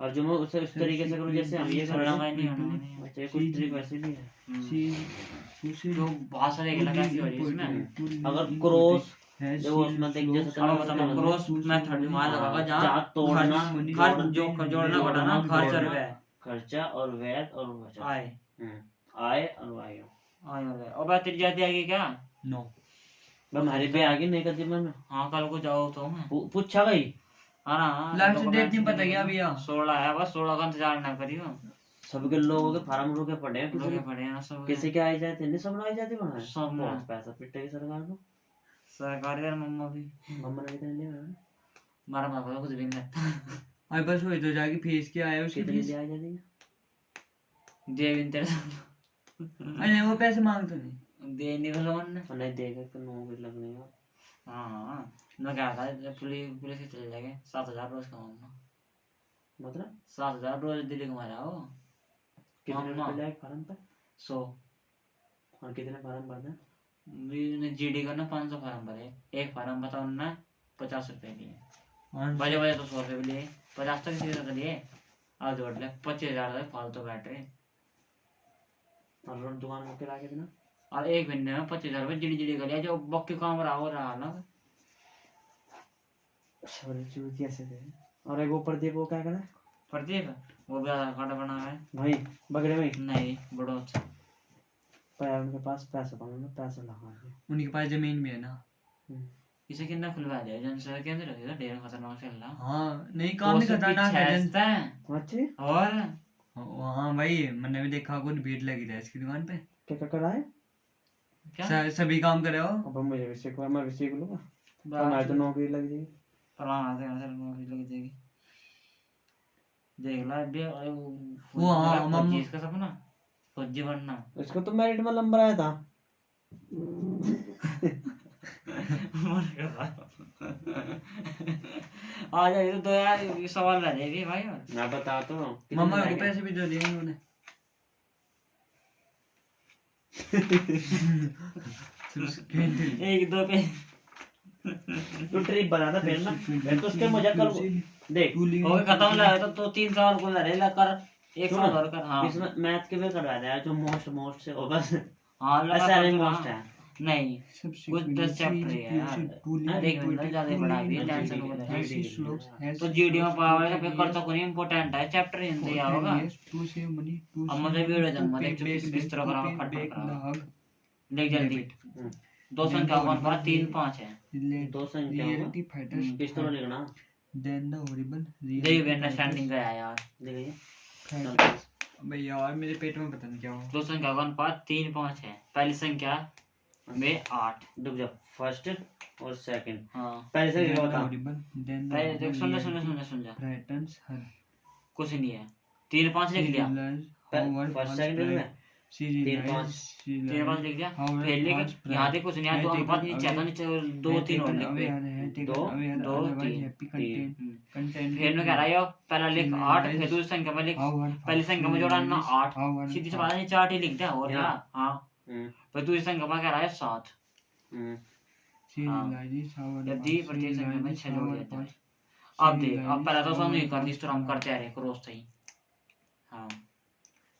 और जो मैं उसे उस तरीके से करूँ जैसे हम ये कर रहे होना हैं। नहीं होना नहीं। अच्छा, कुछ ट्रिक वैसे भी है। She pushes तो बहुत सारे to लगा live की in वजह इसमें। poverty, to live अगर in क्रॉस poverty, has देखो seen उसमें देख slopes जैसे अब तनाव बताओ करते हैं। क्रॉस मेथड दिमाग लगाओगा जहाँ जहाँ तोड़ना खर्च जो जोड़ना घटाना खर्च और व्यय खर्चा और व्यय और बचत। आय आय और वाय। आय और व्यय। और बात तेरी जाती आएगी क्या? No. हमारी पे आगे नहीं करती मैं हाँ कल को जाओ तो मैं पूछा भाई। हाँ ना लास्ट डेट नहीं पता क्या भैया? 16 है, बस 16 का इंतजार ना करियो। सबके लोगों के फार्म रुके पड़े हैं। लोग पड़े हैं सब। किसी के आई जाते नहीं, सब आई जाती वहाँ। सब में। बहुत पैसा पिटेगी सरकार को। सरकारी और मम्मा भी मम्मा ने कितने लिया? मारा मारा कुछ भी नहीं अरे बस वही तो जाके फीस क्या आया उसकी कितनी फीस? दी आई जाती है? दे भी तेरे अरे नहीं वो पैसे मांगते नहीं। दे नहीं रहा लोन ने। और नहीं देगा तो नौकरी लगने का। हाँ मैं क्या था पुलिस पुलिस के चले जाएंगे 7,000 रोज कमाऊंगा। मतलब 7,000 रोज दिल्ली कमा रहा हो। कितने मम्मा। रुपए लाए फार्म पे? 100 और कितने फार्म भरना है? जीडी का ना 500 फार्म भरे। एक फार्म बताओ ना 50 रुपए लिए। हाँ, बजे बजे तो 100 रुपए भी लिए। 50 तक किसी का लिए आज जोड़ ले 25,000 फालतू बैठ रहे। और रोड दुकान में किराया कितना? और एक महीने में 25,000 रुपए जीडी जीडी कर लिया जो बक्की काम रहा हो रहा ना। छोरी चूतिया से दे। और एक ऊपर दे वो क्या करे? प्रदीप वो भी आधार कार्ड बना है। भाई बगड़े भाई नहीं बड़ो अच्छा पाया उनके पास पैसा पाऊंगा, पैसा लगा दिया। उनके पास जमीन भी है ना। इसे कितना खुलवा दिया जनसभा के अंदर रखे ढेर खतरनाक चल रहा। हाँ नहीं काम ही खतरनाक है जनता है। अच्छे और हाँ भाई मैंने भी देखा कुछ भीड़ लगी था इसकी दुकान पे। क्या कराए? क्या सभी काम करे हो। अब मुझे भी सीखवा, मैं भी सीख लूंगा। बात- हमारी तो नौकरी लग जाएगी। परवाना से घर नौकरी लग जाएगी। देख ला अभी वो हाँ, मम्मा- इसका सपना फौजी बनना। इसको तो मेरिट में नंबर आया था। मन कर रहा आ जाए तो यार ये सवाल रह जाएगी भाई। और मैं बता तो रहा हूँ। कितने मम्मा को लाए पैसे भी दे दिए उन्होंने। एक दो पे तू ट्रिप बना था फिर ना। मैं तो उसके मजा कर देख। हो गया खत्म लगा तो 3 साल को रहे ला कर 1 सुनो, साल और कर। हाँ इसमें मैथ के भी करवा दे जो मोस्ट से होगा। हाँ लगा ऐसा कर- मोस्ट है। नहीं कुछ 10 चैप्टर है यार। एक मिनट ज्यादा बड़ा भी है टेंशन को बता। तो जीडी में पावर का पेपर तो कोई इंपॉर्टेंट है चैप्टर हिंदी होगा। अब मुझे वीडियो जम मतलब किस तरह करा फट करा देख जल्दी। 2 संख्या का अनुपात 3 5 है। 2 संख्या होगा। किस तरह लिखना? देख अंडरस्टैंडिंग का है यार। देखिए भाई यार मेरे पेट में पता नहीं क्या हुआ। 2 संख्या का अनुपात 3 5 है। पहली संख्या में 8। रुक जा। फर्स्ट और सेकंड। हाँ पहले से क्या बता? पहले देख सुन ले सुन जा Brightens her. कुछ नहीं है। 3 5 लिख लिया। फर्स्ट सेकंड में 3 5 3 5 लिख दिया। How well फिर लिख past यहाँ देख कुछ नहीं है। 2 अनुपात नीचे है तो नीचे 2 3 और लिख पे। दो, तीन। फिर मैं कह रहा है पहला लिख 8 फिर दूसरी संख्या में लिख पहली संख्या में जोड़ा ना 8 सीधी सी बात है नीचे 8 ही लिख दे और क्या। हाँ फिर दूसरी संख्या में कह रहा है 7। यदि प्रत्येक संख्या में 6 जोड़ देते हैं। अब देख अब पहला तो समझ कर इस तरह हम करते आ रहे क्रॉस सही। हाँ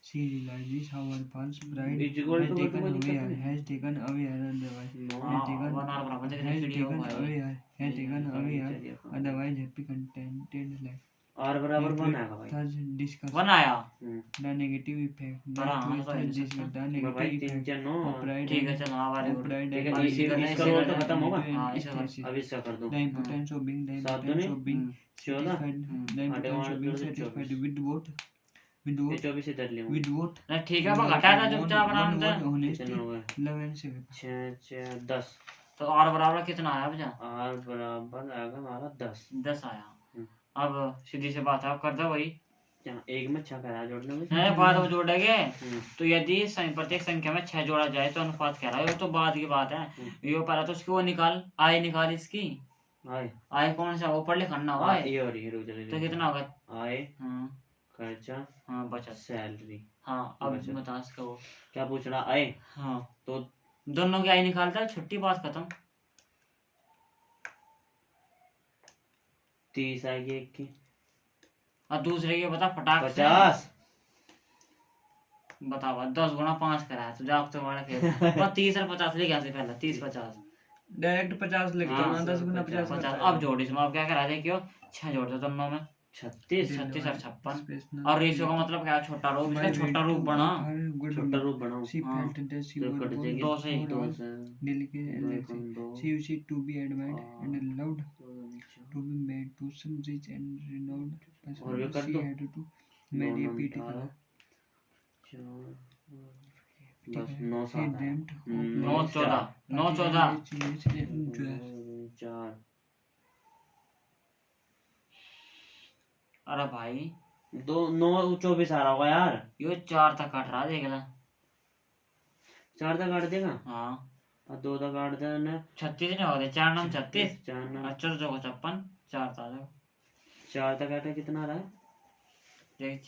She realizes how her false pride Is equal has to taken कोई away दिक्कत her, नहीं। has taken away her otherwise हाँ, बना बना बंदे की वीडियो taken है। away her, has taken away her otherwise happy contented life. R बराबर 1 आएगा भाई। Thus discuss वन आया। the negative effect हाँ, that हाँ, will तो discuss the भाई negative 3 effect 4 9 of pride ठीक है and चलो, हाँ वेरी of गुड। pride ठीक and है, इसका रोल तो खत्म होगा। हाँ, individual इसका कर। stasis. अब इसका कर दो। The importance of being the सात importance दूनी of being 14 satisfied, the importance of being 24 satisfied with what ये 24 इधर ले with what नहीं ठीक है, वो घटा था चुपचाप आराम से। कितने honesty, हो गए? love and sacrifice. 6 6 10। तो आर बराबर कितना आया बचा? R बराबर आएगा हमारा 10। 10 आया। हम्म। अब सीधी सी बात है, आप कर दो वही। यहाँ एक में 6 करा जोड़ने में। नहीं, बात अब जोड़ेंगे हम्म, तो यदि प्रत्येक संख्या में 6 जोड़ा जाए तो अनुपात क्या रहा है, वो तो बाद की बात है। ये पहले तो उसकी वो निकाल, आई निकाल इसकी। आए आई कौन सा ऊपर लिखना हुआ है, ये और ये रुक जा तो कितना होगा? आए हाँ खर्चा हाँ बचत। सैलरी। हाँ अब बचत। बता इसका वो। क्या पूछ रहा? आए हाँ तो दोनों की आई निकालता है, छुट्टी, बात खत्म। 30 आएगी एक की। और दूसरे की बता फटाक से। 50 बताओ 10 गुना 5 करा है तो जाओ तो बड़ा खेल। पर 30 और 50 लिख यहाँ से पहले, 30 50 डायरेक्ट 50 लिखता हूँ ना, 10 गुना 50 50। अब जोड़ इसमें, अब क्या करा देखियो, 6 जोड़ दो दोनों में, 36 36 और 56। और रेशियो का मतलब क्या है? छोटा रूप, इसका छोटा रूप बना। छोटा रूप बनाओ। She हाँ। felt that she तो was कट born जाएगी दो से ही, for दो all से delicate and दो lazy. कौन दो She wished to be admired and loved, दो नीचे। to be made to some rich and renowned person. और ये कर She दो। had to marry a now, beautiful. 4 ठीक बस है। 9 She 7 dreamt of 9 14 9 14। 4। अरे भाई दो 9 24 आ रहा होगा यार। ये 4 तक कट रहा, देख ला। 4 तक काट देगा हाँ और 2 तक काट देना। 36 नहीं होगा, 4 नाम 36, 4 ना अच्छा चौको 56, 4 था जो 4 तक काटा कितना आ रहा है? देख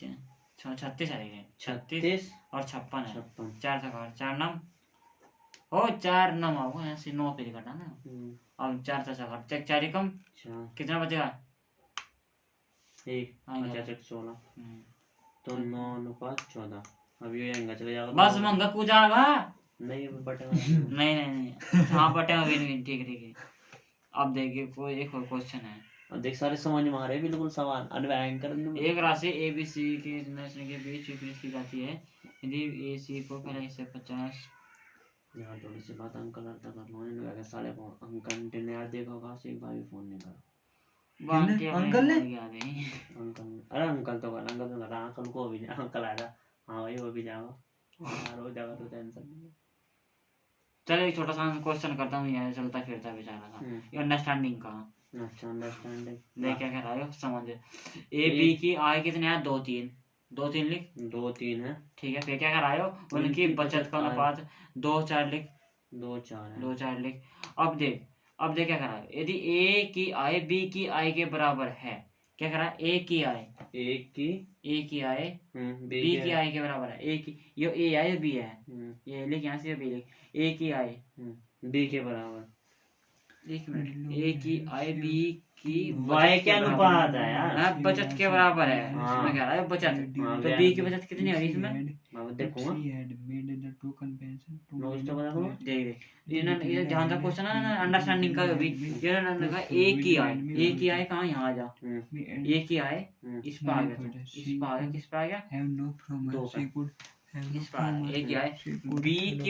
36 आ रही है, 36 36 और 56 है। 56। 4 तक और 4 नाम ओ 4 नाम आओ ऐसे 9 पे कटा ना। अब 4 तक चेक 4 कम 4 कितना बचेगा? 1 आएगा। अच्छा चेक 16 तो 9 अनुपात 14। अब ये आएगा चला जाएगा बस मंगा कू जाएगा। नहीं बटे नहीं नहीं नहीं, हाँ बटे विन विन, ठीक है ठीक है। अब देखिए कोई एक और क्वेश्चन है। और देख सारे समझ में आ रहे हैं बिल्कुल सवाल अनवैंग करने में। एक राशि ए बी सी के के बीच विपरीत की जाती है यदि ए सी को पहले हिस्से 50। यार थोड़ी सी बात अंकल अर्थ कर लो इन्होंने कहा साले अंकल ने यार देखा होगा से एक बार भी फोन नहीं करा। अंकल ने? अंकल अरे अंकल तो कर अंकल को भी अंकल आएगा। हाँ भाई वो भी जाएगा यार हो जाएगा तो टेंशन नहीं। चलो एक छोटा सा क्वेश्चन करता हूँ, ये चलता फिरता बेचारा का, ये अंडरस्टैंडिंग का। अच्छा अंडरस्टैंडिंग देख क्या कह रहा है समझ। ए बी की आय कितने है? 2 3 2 3 लिख, 2 3 है ठीक है। फिर क्या कर रहा है? उनकी बचत का अनुपात 2 4 लिख, 2 4 है 2 4 लिख। अब देख क्या कर रहा है? यदि ए की आय बी की आय के बराबर है, क्या कर रहा है? ए की आय आय बी बी की आय के बराबर है। ए की ये ए है ये बी है, ये लिख यहाँ से बी लिख। ए की आय बी के बराबर, एक मिनट, ए की आय बी की वाई के अनुपात है यार। हाँ, बचत के बराबर है। हाँ। इसमें कह रहा है बचत, हाँ, तो बी की बचत कितनी होगी इसमें? मैं देखूंगा She had made the two convention to notes तो women बता दूंगा। देख इन्होंने ये जहाँ तक क्वेश्चन है ना अंडरस्टैंडिंग का भी, इन्होंने कहा ए की आय कहाँ? यहाँ आ जा। ए की आय इस पर आ गया, इस पर आ गया, किस पर आ गया? have no from दो her. She could have no इस पर आ from गया। her. ए की आय She could बी have की